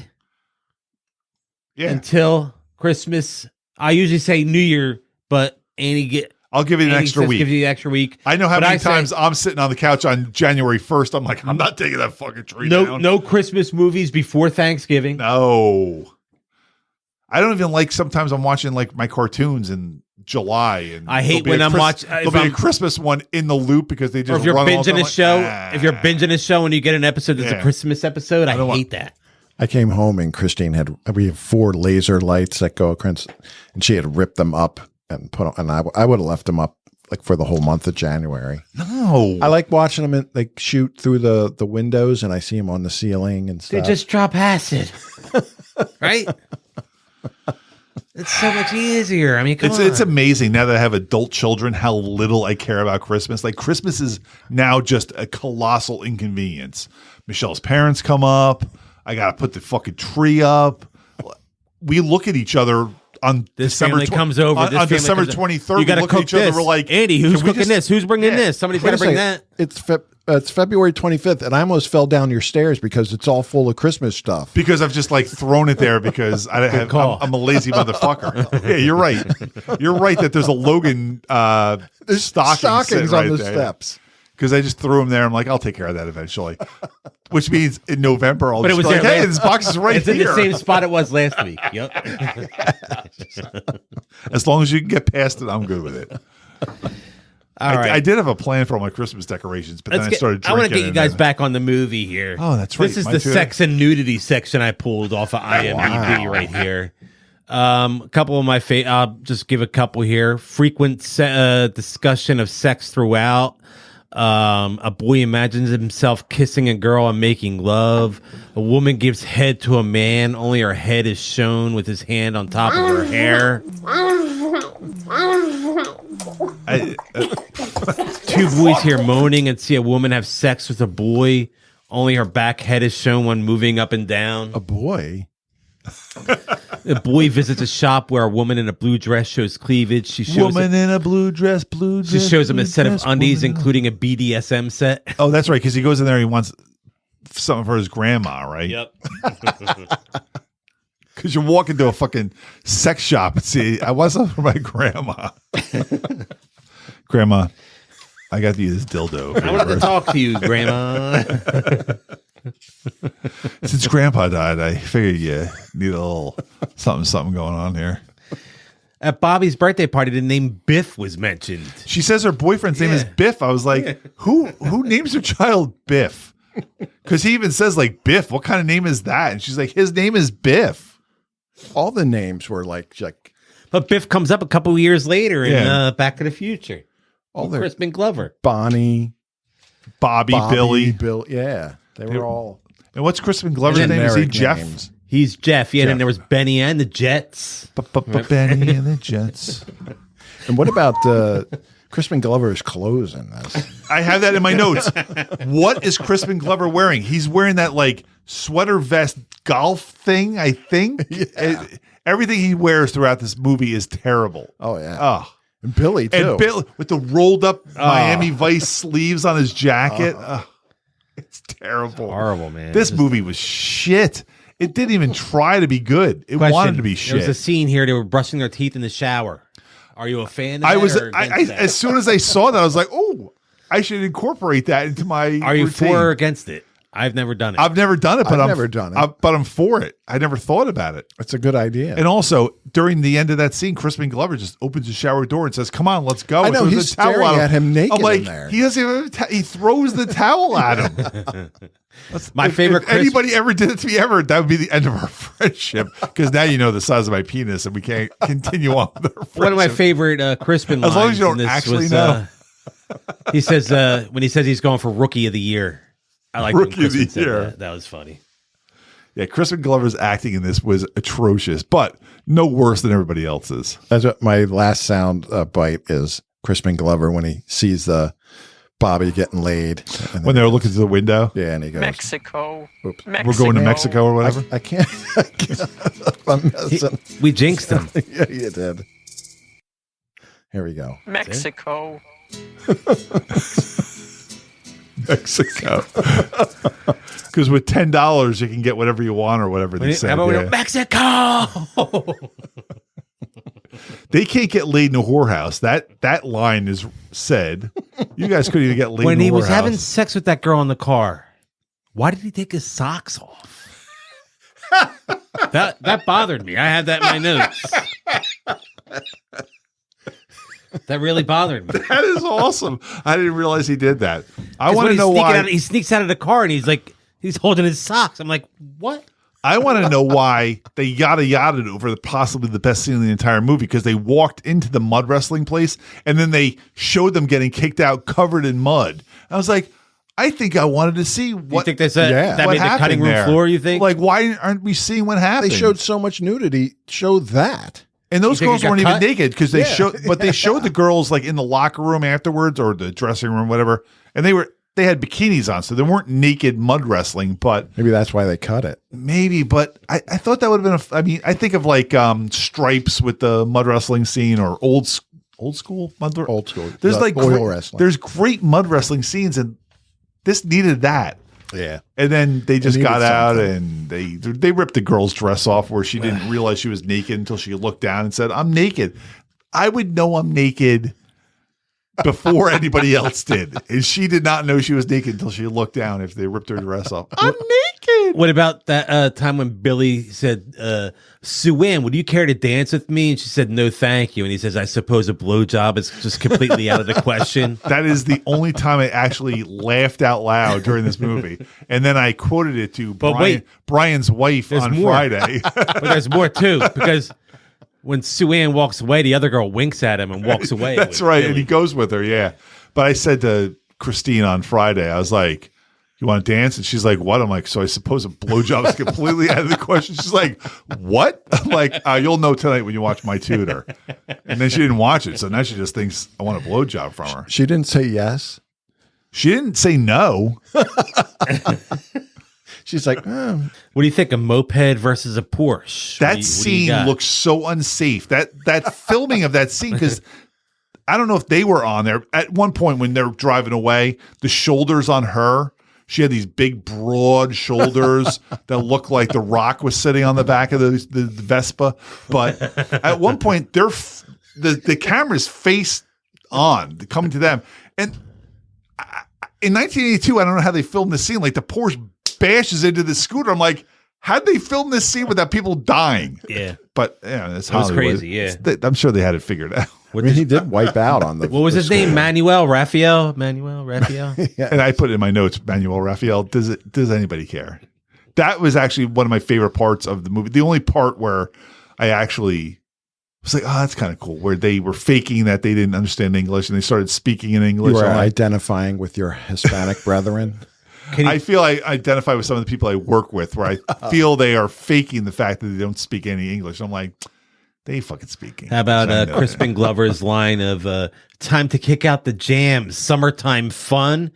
Yeah. until Christmas. I usually say New Year, but Annie I'll give you an extra says week. gives you the extra week. I know how But many I say- times I'm sitting on the couch on January 1st. I'm like, I'm not taking that fucking tree down. No Christmas movies before Thanksgiving. No. I don't even like, sometimes I'm watching like my cartoons in July. And I hate there'll be when a I'm watching. There'll be a Christmas one in the loop because they Or just if you're run all the binging time. a show, Like, if you're binging a show and you get an episode that's Yeah. a Christmas episode, I don't want- hate that. I came home and Christine we have 4 laser lights that go across, and she had ripped them up and put them, and I would have left them up like for the whole month of January. No. I like watching them like shoot through the windows, and I see them on the ceiling and They stuff. just drop acid, right? It's so much easier. I mean, come on. It's amazing now that I have adult children how little I care about Christmas. Like Christmas is now just a colossal inconvenience. Michelle's parents come up. I got to put the fucking tree up. We look at each other on This December family comes over. on This family December comes- 23rd. You got we to look at cook each other. this. We're like, Andy, who's can we cooking just- this? Who's bringing Yeah. this? Somebody's Wait got a to bring second. that. It's February 25th, and I almost fell down your stairs because it's all full of Christmas stuff. Because I've just like thrown it there because call. I'm a lazy motherfucker. Yeah, you're right. You're right that there's a Logan There's stockings stockings right on the there. steps. Because I just threw them there. I'm like, I'll take care of that eventually. Which means in November, I'll But it just was be like, there hey, last- this box is right It's in here. the same spot it was last week. Yep. As long as you can get past it, I'm good with it. All right. I did have a plan for all my Christmas decorations, but then I started I drinking. want to get you and guys then- back on the movie here. Oh, that's right. This is Mine the too. sex and nudity section I pulled off of IMDb right here. A couple of my I'll just give a couple here. Frequent discussion of sex throughout. A boy imagines himself kissing a girl and making love. A woman gives head to a man. Only her head is shown with his hand on top of her hair. Two boys hear moaning and see a woman have sex with a boy. Only her back head is shown when moving up and down. A boy. A boy visits a shop where a woman in a blue dress shows cleavage. She shows Woman in a blue dress, she shows him a set of undies, including a BDSM set. Oh, that's right. Because he goes in there, he wants something for his grandma, right? Yep. Because you walk into a fucking sex shop and see, I want something for my grandma. Grandma, I got you this dildo. I wanted to talk to you, Grandma. Since Grandpa died, I figured you need a little something going on here. At Bobby's birthday party, the name Biff was mentioned. She says her boyfriend's name is Biff. I was like, who names their child Biff? Because he even says like Biff. What kind of name is that? And she's like, his name is Biff. All the names were like But Biff comes up a couple years later in Yeah. Back to the Future. all their Crispin Glover. Bonnie, Bobby, Billy. Bill. Yeah, they were all And what's Crispin Glover's name? Is he generic Jeff? names. He's Jeff. Yeah, Jeff. and there was Benny and the Jets. Benny and the Jets. And what about Crispin Glover's clothes in this? I have that in my notes. What is Crispin Glover wearing? He's wearing that like sweater vest golf thing, I think. Everything he wears throughout this movie is terrible. Oh yeah. Oh, And Billy too. And Bill with the rolled up Miami Vice sleeves on his jacket. It's terrible. Horrible, man. This movie was shit. It didn't even try to be good. It Question, wanted to be There shit. was a scene here. They were brushing their teeth in the shower. Are you a fan of I that was or against that? as soon as I saw that, I was like, oh, I should incorporate that into my Are you routine. for or against it? I've never done it. I've never done it, but I've never done it. But I'm for it. I never thought about it. It's a good idea. And also, during the end of that scene, Crispin Glover just opens the shower door and says, "Come on, let's go." I And know, throws he's the towel staring at him naked I'm like, in there. he doesn't even. He throws the towel at him. My favorite If anybody ever did it to me ever, that would be the end of our friendship. Because now you know the size of my penis, and we can't continue on with our friendship. One of my favorite Crispin lines. As long as you don't in this actually was, know. He says when he says he's going for Rookie of the Year. I like Rookie of the Crispin said Year. that. That was funny. Yeah, Crispin Glover's acting in this was atrocious, but no worse than everybody else's. That's what my last sound bite is. Crispin Glover when he sees Bobby getting laid. And When they were looking through the window, yeah, and he goes, Mexico. Oops. Mexico. we're going to Mexico or whatever. I can't. I'm messing. We jinxed him. Yeah, you did. Here we go. Mexico. Mexico. Because with $10 you can get whatever you want or whatever they say. How about we Yeah. go, Mexico? They can't get laid in a whorehouse. That line is said. You guys couldn't even get laid When in a he was whorehouse. having sex with that girl in the car, why did he take his socks off? That bothered me. I had that in my notes. That really bothered me. That is awesome. I didn't realize he did that. I 'Cause want when to he's know sneaking why. out- he sneaks out of the car and he's holding his socks. I'm like, what? I want to know why they yada over possibly the best scene in the entire movie, because they walked into the mud wrestling place and then they showed them getting kicked out covered in mud. I was like, I think I wanted to see what. You think they said Yeah. that what made the happened cutting room there. floor, you think? Like, why aren't we seeing what happened? They showed so much nudity. Show that. and those You think girls it got weren't even cut? naked because they Yeah. showed, but they showed the girls like in the locker room afterwards or the dressing room, whatever, and they had bikinis on, so they weren't naked mud wrestling, but. Maybe that's why they cut it. Maybe, but I thought that would have been. I mean, I think of like Stripes with the mud wrestling scene, or old school mud. Old school. There's The like oil great, wrestling. There's great mud wrestling scenes, and this needed that. Yeah. And then they just needed got out something. and they ripped the girl's dress off where she didn't realize she was naked until she looked down and said, "I'm naked." I would know I'm naked before anybody else did, and she did not know she was naked until she looked down. If they ripped her dress off, I'm naked. What about that time when Billy said, Sue Ann, would you care to dance with me? And she said, no, thank you. And he says, I suppose a blowjob is just completely out of the question. That is the only time I actually laughed out loud during this movie. And then I quoted it to But wait. Brian's wife There's on more. Friday. But there's more too, because when Sue Ann walks away, the other girl winks at him and walks away. That's with right. Billy. And he goes with her. Yeah. But I said to Christine on Friday, I was like, you want to dance? And she's like, what? I'm like, so I suppose a blowjob is completely out of the question. She's like, what? I'm like, you'll know tonight when you watch My Tutor. And then she didn't watch it. So now she just thinks I want a blowjob from her. She didn't say yes. She didn't say no. She's like, What do you think? A moped versus a Porsche? That What do you scene got? looks so unsafe. That filming of that scene, because I don't know if they were on there. At one point when they're driving away, the shoulders on her, she had these big, broad shoulders that looked like The Rock was sitting on the back of the Vespa. But at one point, the camera's face on, coming to them. And in 1982, I don't know how they filmed this scene. Like the Porsche bashes into the scooter. I'm like, how'd they film this scene without people dying? Yeah. But yeah, that's That was Hollywood. crazy, yeah. I'm sure they had it figured out. I mean, he did wipe out on the. What was the his name? school. Manuel Raphael? And I put it in my notes, Manuel Raphael. Does anybody care? That was actually one of my favorite parts of the movie. The only part where I actually was like, oh, that's kind of cool, where they were faking that they didn't understand English and they started speaking in English. You were I'm like, identifying with your Hispanic brethren. I feel I identify with some of the people I work with where I feel they are faking the fact that they don't speak any English. I'm like, they fucking speaking. How about Crispin Glover's line of time to kick out the jams, summertime fun?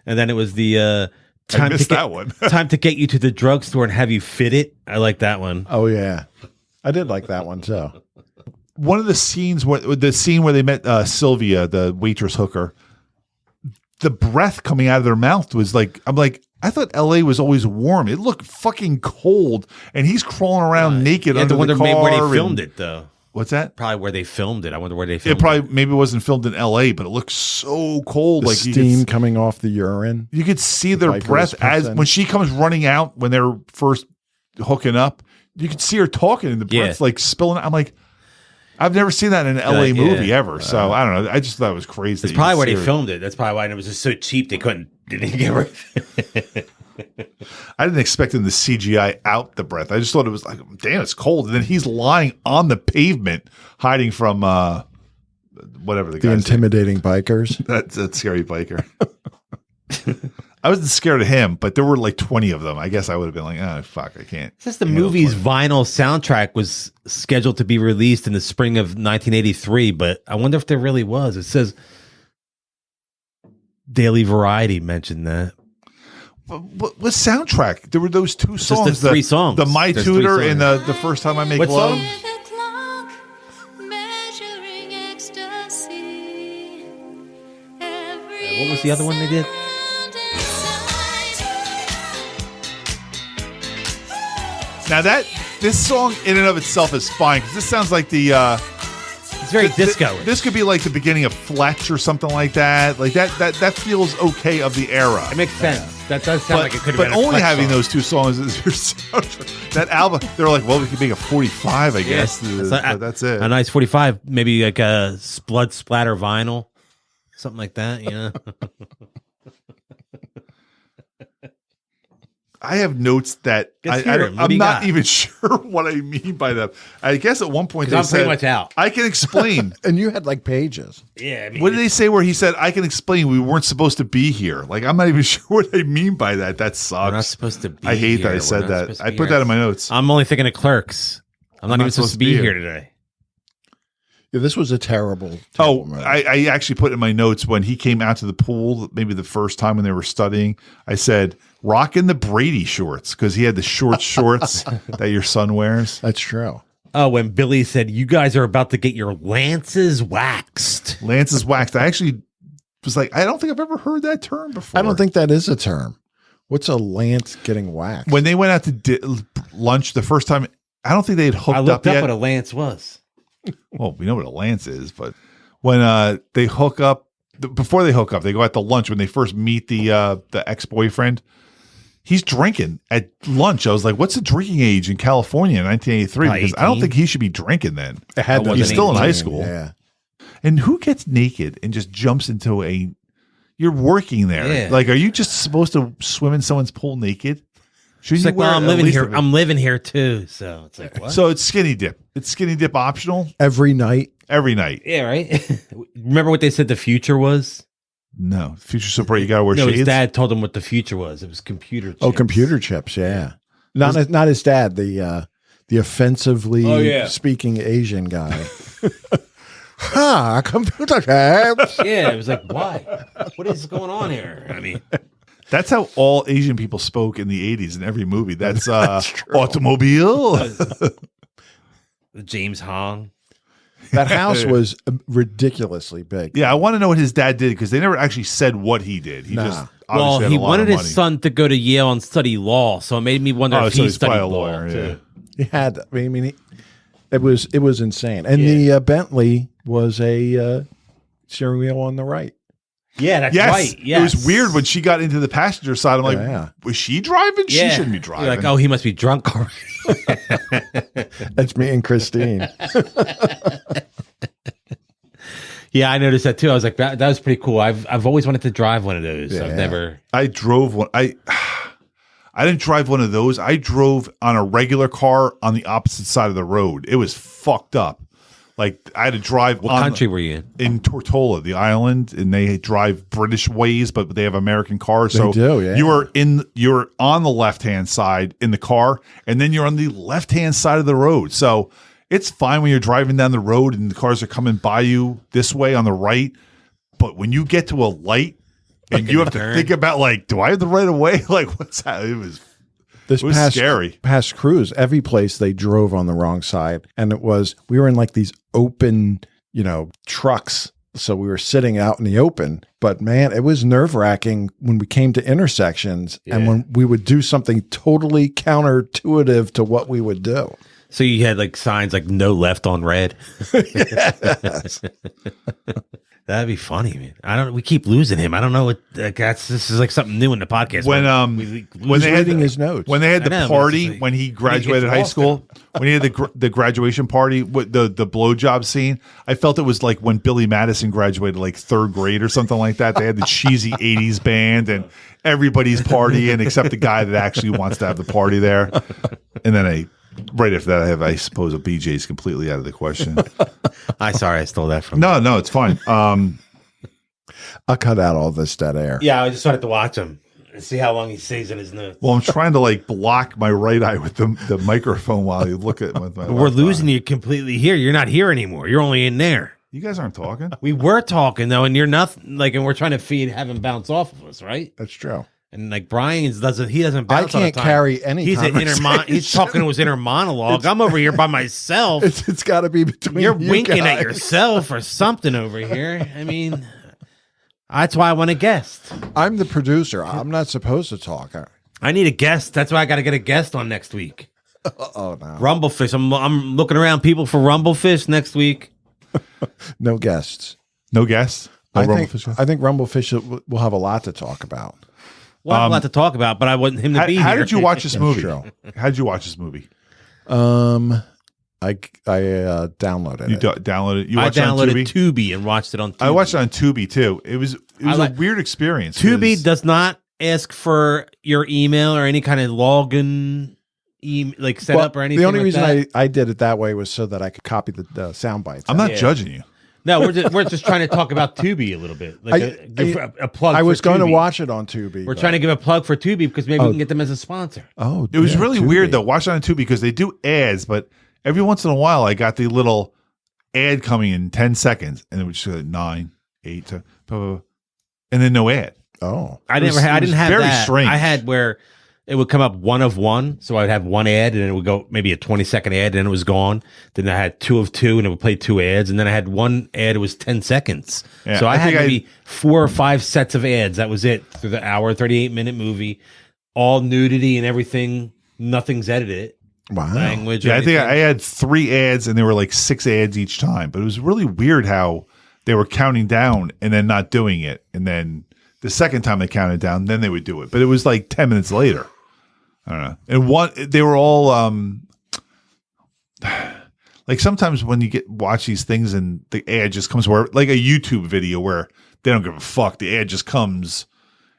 And then it was the time missed to that one. time to get you to the drugstore and have you fit it. I like that one. Oh yeah, I did like that one too. one of the scenes where they met Sylvia, the waitress hooker, the breath coming out of their mouth was like, I'm like, I thought LA was always warm. It looked fucking cold, and he's crawling around naked under the car. Where they filmed it, though. What's that? Probably where they filmed it. I wonder where they filmed it. Probably maybe it wasn't filmed in LA, but it looked so cold. The like steam coming off the urine. You could see their breath when she comes running out when they're first hooking up. You could see her talking, and the breath's like spilling. I'm like, I've never seen that in an LA movie ever. So I don't know. I just thought it was crazy. It's probably where they filmed it. That's probably why it was just so cheap they didn't get rid of it. I didn't expect him to CGI out the breath. I just thought it was like, damn, it's cold. And then he's lying on the pavement, hiding from whatever the intimidating bikers. That scary biker. I wasn't scared of him, but there were like 20 of them. I guess I would have been like, oh, fuck, I can't. Since the movie's vinyl soundtrack was scheduled to be released in the spring of 1983, but I wonder if there really was. It says Daily Variety mentioned that. What soundtrack? There were those two songs. Just the three sons. The My Tutor and the First Time I Make What Love. song? What was the other one they did? Now this song in and of itself is fine because this sounds like the. It's very disco. This could be like the beginning of Fletch or something like that. Like that feels okay of the era. It makes sense. That does sound like it could have been. But only having those two songs is your soundtrack. That album, they're like, well, we could make a 45, I guess. But that's it. A nice 45, maybe like a blood splatter vinyl, something like that. Yeah. I have notes that I'm not even sure what I mean by them. I guess at one point they said, pretty much out. I can explain. And you had like pages. Yeah. I mean, what did they say where he said, I can explain we weren't supposed to be here? Like, I'm not even sure what I mean by that. That sucks. We're not supposed to be I hate here. that I said that. I put that in my notes. I'm only thinking of Clerks. I'm not even supposed to be here today. Yeah, this was a terrible movie. I actually put in my notes when he came out to the pool, maybe the first time when they were studying, I said, rocking the Brady shorts because he had the shorts that your son wears. That's true. Oh, when Billy said, you guys are about to get your lances waxed. Lances waxed. I actually was like, I don't think I've ever heard that term before. I don't think that is a term. What's a lance getting waxed? When they went out to lunch the first time, I don't think they had hooked up yet. I looked up what a lance was. Well, we know what a lance is, but when they hook up, before they hook up, they go out to lunch. When they first meet the ex-boyfriend, he's drinking at lunch. I was like, what's the drinking age in California in 1983? Because 18? I don't think he should be drinking then. He's still in high school. Yeah. And who gets naked and just jumps into you're working there. Yeah. Like, are you just supposed to swim in someone's pool naked? She's like, well, I'm living here. I'm living here too. So it's like, what? So it's skinny dip. It's skinny dip optional every night. Every night. Yeah, right. Remember what they said the future was? No, future's so bright you gotta wear no, shades. His dad told him what the future was. It was computer chips. Oh, computer chips. Yeah, not his dad. The offensively speaking Asian guy. Computer chips. Yeah, it was like, why? What is going on here? I mean. That's how all Asian people spoke in the 80s in every movie. That's automobile. James Hong. That house was ridiculously big. Yeah, I want to know what his dad did because they never actually said what he did. He just obviously had he a lot wanted of his son to go to Yale and study law, so it made me wonder if he studied law too. He had. I mean, it was insane. And the Bentley was a steering wheel on the right. Yeah, that's right. Yes. It was weird when she got into the passenger side. I'm like, was she driving? Yeah. She shouldn't be driving. You're like, oh, he must be drunk already. That's me and Christine. Yeah, I noticed that too. I was like, that was pretty cool. I've always wanted to drive one of those. Yeah. I've never. I drove one. I didn't drive one of those. I drove on a regular car on the opposite side of the road. It was fucked up. Like I had to drive. What country were you in? In Tortola, the island, and they drive British ways, but they have American cars. So they do, yeah. You're on the left hand side in the car, and then you're on the left hand side of the road. So it's fine when you're driving down the road and the cars are coming by you this way on the right. But when you get to a light and you have to think about like, do I have the right of way? Like, what's that? This It was scary. past cruise, every place they drove on the wrong side. And we were in like these open, trucks. So we were sitting out in the open, but man, it was nerve wracking when we came to intersections and when we would do something totally counterintuitive to what we would do. So you had like signs like no left on red. That'd be funny, man. We keep losing him. I don't know what this is like something new in the podcast. When they had his notes. When they had the party like, when he graduated high school, when he had the graduation party with the blowjob scene, I felt it was like when Billy Madison graduated like 3rd grade or something like that. They had the cheesy 80s band and everybody's partying except the guy that actually wants to have the party there. And then right after that, I suppose a BJ is completely out of the question. Sorry, I stole that from No, it's fine. I'll cut out all this dead air. Yeah, I just wanted to watch him and see how long he stays in his notes. Well, I'm trying to like block my right eye with the microphone while you look at it with my We're left losing eye. you completely here. You're not here anymore. You're only in there. You guys aren't talking. We were talking though, and you're not like, and we're trying to have him bounce off of us, right? That's true. And like Brian doesn't I bounce all the can't time. carry any He's conversation. he's talking to his inner monologue. I'm over here by myself. It's got to be between You're you winking at guys. yourself or something over here. I mean, that's why I want a guest. I'm the producer. I'm not supposed to talk. I need a guest. That's why I got to get a guest on next week. Oh, no. Rumblefish. I'm looking around people for Rumblefish next week. No guests. No guess. No I Rumblefish? think Rumblefish will have a lot to talk about. Well, I have a lot to talk about, but I want him to be here. How did you watch this movie? true. How did you watch this movie? I downloaded You it. downloaded it. You I watched it on downloaded Tubi? Tubi and watched it on Tubi. I watched it on Tubi too. It was like- a weird experience. Tubi 'cause does not ask for your email or any kind of login setup or anything. The only like reason that. I did it that way was so that I could copy the sound bites. I'm not Yeah. judging you. No, we're just trying to talk about Tubi a little bit. Like give a plug. I for was going to Tubi. watch it on Tubi. We're trying to give a plug for Tubi because maybe we can get them as a sponsor. Oh, It was yeah, really Tubi. weird though. Watch it on Tubi because they do ads, but every once in a while I got the little ad coming in 10 seconds, and it would just go 9, 8, blah, blah, blah, and then no ad. Oh, I It was- didn't it was have very that. strange. I had where it would come up one of one, so I'd have one ad, and it would go maybe a 20-second ad, and then it was gone. Then I had 2 of 2, and it would play 2 ads, and then I had one ad. It was 10 seconds. Yeah, So I had think maybe 4 or 5 sets of ads. That was it through the hour, 38-minute movie, all nudity and everything. Nothing's edited. wow. Language. or Yeah, I think anything. I had 3 ads, and there were like 6 ads each time. But it was really weird how they were counting down and then not doing it, and then the second time they counted down, then they would do it. But it was like 10 minutes later. I don't know. And they were all like sometimes when you watch these things and the ad just comes where like a YouTube video where they don't give a fuck. The ad just comes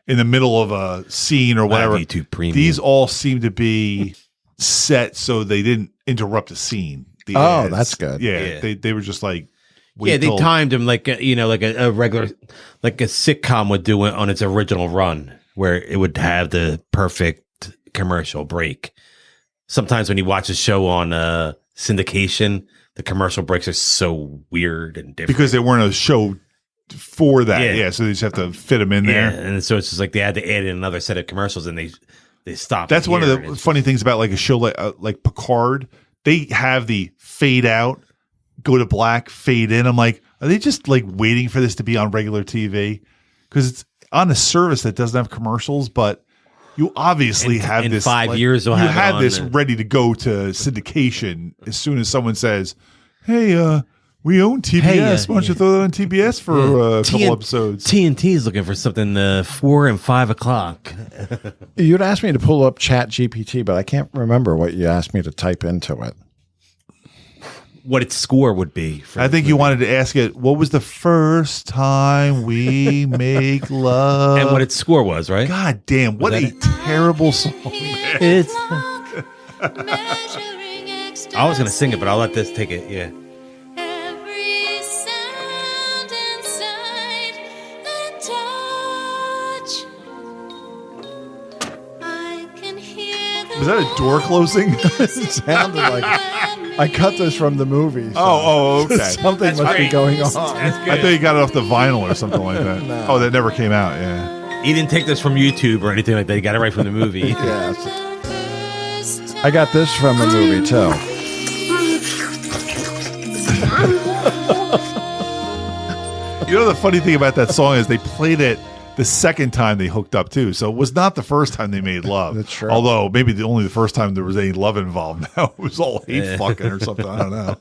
in the middle of a scene or whatever. YouTube Premium. These all seem to be set so they didn't interrupt the scene. The Oh, ads. that's good. Yeah, Yeah. They were just like Yeah, they till- timed him like a regular, like a sitcom would do it on its original run, where it would have the perfect commercial break. Sometimes when you watch a show on syndication, the commercial breaks are so weird and different. because they weren't a show for that. Yeah. Yeah, so they just have to fit them in Yeah, there. and so it's just like they had to add in another set of commercials, and they stopped. That's one of here, the and it's- funny things about like a show like Picard. They have the fade out, go to black, fade in. I'm like, are they just like waiting for this to be on regular TV? Because it's on a service that doesn't have commercials, but you obviously have in this. 5 like, years they'll you have it have on this the- ready to go to syndication as soon as someone says, "Hey, we own TBS. Hey, Why don't you throw that on TBS for a couple episodes?" TNT is looking for something 4 and 5 o'clock. You'd asked me to pull up Chat GPT, but I can't remember what you asked me to type into it. What its score would be. For I think you wanted to ask it, what was the first time we make love? and what its score was, right? God damn, what Was a that terrible song. It's. I was gonna sing it, but I'll let this take it. Yeah. Every sound and sight and touch, I can hear the Was that a door closing? It sounded like I cut this from the movie. So okay. something That's must be great. going on. That's I good. thought you got it off the vinyl or something like that. No. Oh, that never came out, yeah. He didn't take this from YouTube or anything like that. He got it right from the movie. Yes. I got this from a movie too. You know, the funny thing about that song is they played it the second time they hooked up too. So it was not the first time they made love. That's true. Although maybe only the first time there was any love involved. Now it was all hate fucking or something. I don't know.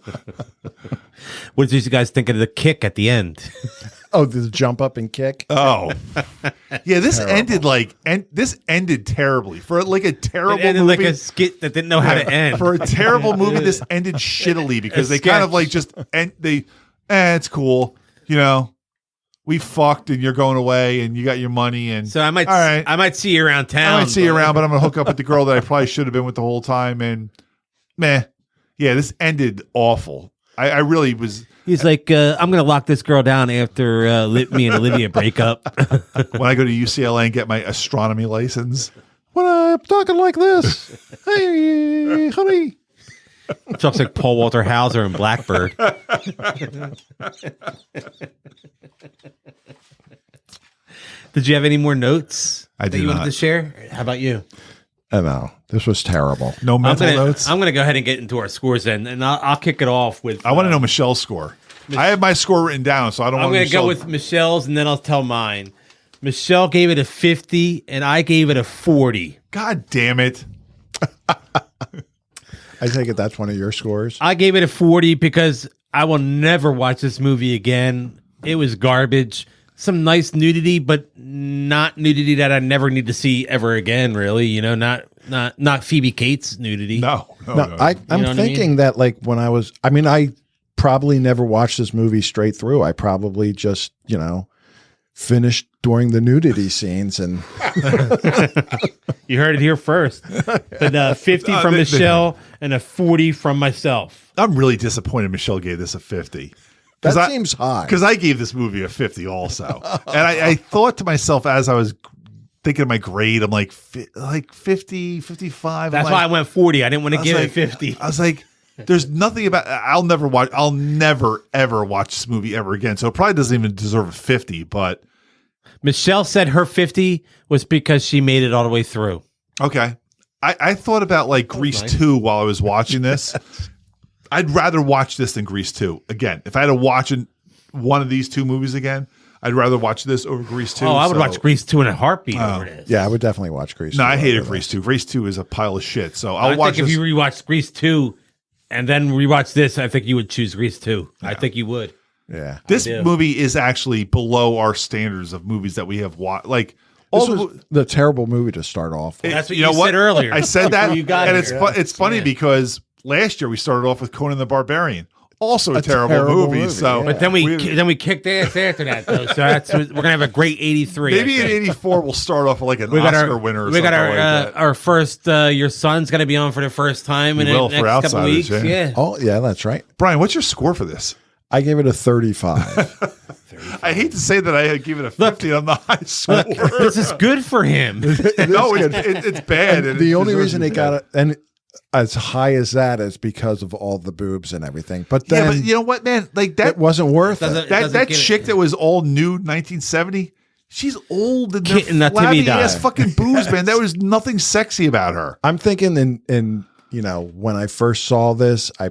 What did you guys think of the kick at the end? Oh, the jump up and kick. Oh, yeah. This ended terribly for like a terrible It ended movie. like a skit that didn't know how to end. For a terrible movie, this ended shittily because they kind of like just it's cool, you know. We fucked and you're going away and you got your money and So I might, all right. I might see you around town. I might see you around, but I'm gonna hook up with the girl that I probably should have been with the whole time. And meh, yeah, this ended awful. I really was. He's like, I'm gonna lock this girl down after me and Olivia break up. When I go to UCLA and get my astronomy license, When I'm talking like this, hey, honey. Talks like Paul Walter Hauser and Blackbird. Did you have any more notes I that do you wanted not. to share? How about you? I know this was terrible. no mental notes. I'm gonna go ahead and get into our scores then, and I'll kick it off with. I want to know Michelle's score. I have my score written down, so I don't I'm want gonna to go with Michelle's, and then I'll tell mine. Michelle gave it a 50, and I gave it a 40. God damn it. I take it that's one of your scores. I gave it a 40 because I will never watch this movie again. It was garbage. Some nice nudity, but not nudity that I never need to see ever again. Really, you know, not Phoebe Cates nudity. No. No, I'm know what I thinking mean? that like when I probably never watched this movie straight through. I probably just, finished during the nudity scenes and You heard it here first. But 50 from Michelle and a 40 from myself. I'm really disappointed Michelle gave this a 50. that seems high. Because I gave this movie a 50 also. And I thought to myself as I was thinking of my grade, I'm like 50, 55. That's I'm why I like, went 40. I didn't want to give like, it 50. I was like, there's nothing about I'll never ever watch this movie ever again. So it probably doesn't even deserve a 50, but Michelle said her 50 was because she made it all the way through. okay. I thought about like Grease 2 while I was watching this. I'd rather watch this than Grease 2. Again, if I had to watch one of these two movies again, I'd rather watch this over Grease 2. Oh, I would watch Grease 2 in a heartbeat over this. Yeah, I would definitely watch Grease. No, I over hated that. Grease 2. Grease 2 is a pile of shit. So I I'll watch think if this. you rewatch Grease 2 and then rewatch this, I think you would choose Grease 2. I think you would. Yeah. This do. movie is actually below our standards of movies that we have watched. Like all This the, was the terrible movie to start off with. That's what you said earlier. I said that, Before you got and here. it's funny because last year we started off with Conan the Barbarian, also a terrible, terrible movie. movie, So, yeah. But then we kicked ass after that, though. So we're gonna have a great 83. maybe I in think. '84 we'll start off with like an we got Oscar our winner. Or we got something our like that. our first. Your son's gonna be on for the first time in He will the for next couple Outsiders, weeks. yeah. Yeah. Oh, yeah, that's right. Brian, what's your score for this? I gave it a 35. I hate to say that I give it a 50 on the high score. This is good for him. No, it's bad. and The it only deserves reason to it be got bad. it, and as high as that is because of all the boobs and everything. But Yeah, then but you know what, man? Like that it wasn't worth it. that get it. chick that was all nude 1970. She's old and Kitten they're that Timmy flabby ass died. fucking boobs, man. There was nothing sexy about her. I'm thinking in when I first saw this, I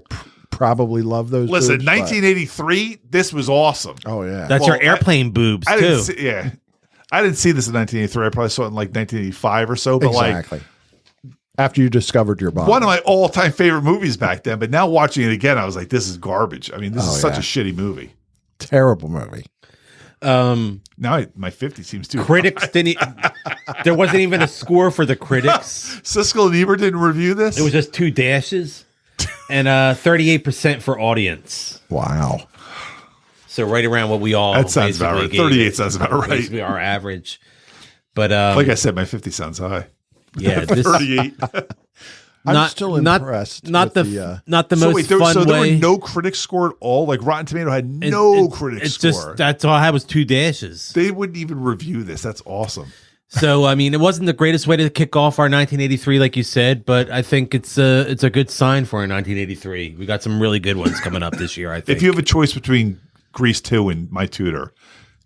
probably loved those. Listen, boobs, but- 1983, this was awesome. Oh yeah, That's Well, your airplane boobs I too. didn't see, yeah. I didn't see this in 1983. I probably saw it in like 1985 or so. But exactly. After you discovered your like body, one of my all-time favorite movies back then. But now watching it again, I was like, this is garbage. I mean, this Oh, is such yeah. a shitty movie. terrible movie. Now my 50 seems too Critics didn't. There wasn't even a score for the critics. Siskel and Ebert didn't review this. It was just 2 dashes and 38% for audience. Wow. So right around what we all That sounds about right. basically gave 38 it. sounds about right. Basically our average. But Like I said, my 50 sounds high. yeah, this 38. I'm still impressed. Not with not the So most wait, there, fun so there way. were no critics score at all? Like Rotten Tomato had It- no it- critics it's score. just that's all I had was 2 dashes. They wouldn't even review this. That's awesome. So I mean, it wasn't the greatest way to kick off our 1983, like you said, but I think it's a good sign for our 1983. We got some really good ones coming up this year. I think. If you have a choice between Grease 2 and My Tutor,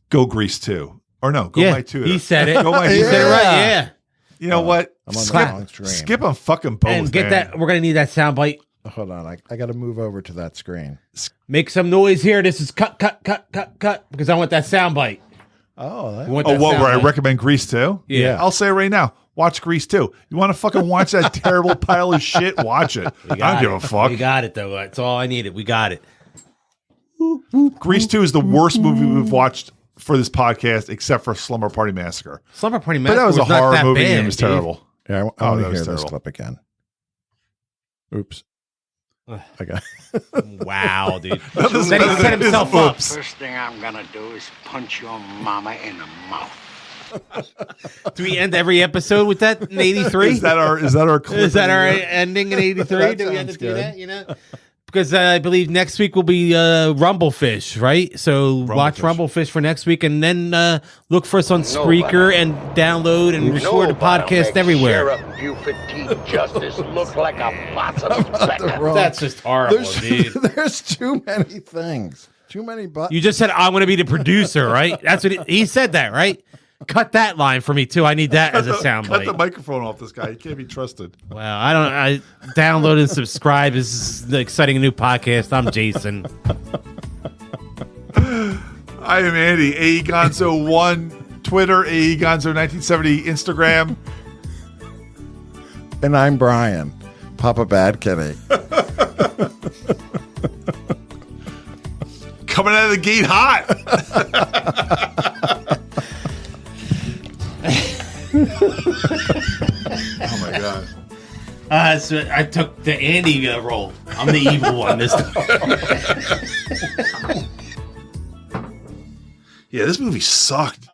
go Grease 2. Or no, go yeah, My Tutor. he said it. Go My He Tutor. said it right. Yeah. You know what? I'm on the Skip, wrong screen. skip on fucking both. And get man. that. We're gonna need that soundbite. Hold on. I got to move over to that screen. Make some noise here. This is cut because I want that soundbite. Oh, that, You want Oh, that what? Where I soundbite. recommend Grease 2? Yeah. I'll say it right now. Watch Grease 2. You want to fucking watch that terrible pile of shit? Watch it. I don't give a fuck. We got it though. That's all I needed. We got it. Grease 2 is the worst movie we've watched for this podcast, except for Slumber Party Massacre. Slumber Party But Massacre that was a was not horror that movie bad, and it was dude. terrible. yeah, I Oh, want that to was hear this terrible. clip again. Oops. I got. Wow, dude. Nothing's Then he better set than himself his up. oops. First thing I'm gonna do is punch your mama in the mouth. Do we end every episode with that in '83? Is that our clip? Is that of our the year? ending in '83? That Do we have to sounds do good. that? You know, because I believe next week will be Rumblefish, right? So watch Rumblefish for next week, and then look for us on Spreaker and download and record the podcast everywhere. Sheriff Buford T. Justice look like a possum pecker. That's just horrible, There's, dude. there's too many things. Too many buttons. You just said I'm going to be the producer, right? That's what he said. That right? Cut that line for me too. I need that as a Cut the soundbite. microphone off this guy. He can't be trusted. Well, I download and subscribe. This is the exciting new podcast. I'm Jason. I am Andy. AE Gonzo 1 Twitter, AE Gonzo 1970 Instagram. And I'm Brian, Papa Bad Kitty. Coming out of the gate hot. Oh my god. So I took the Andy role. I'm the evil one this time. Yeah, this movie sucked.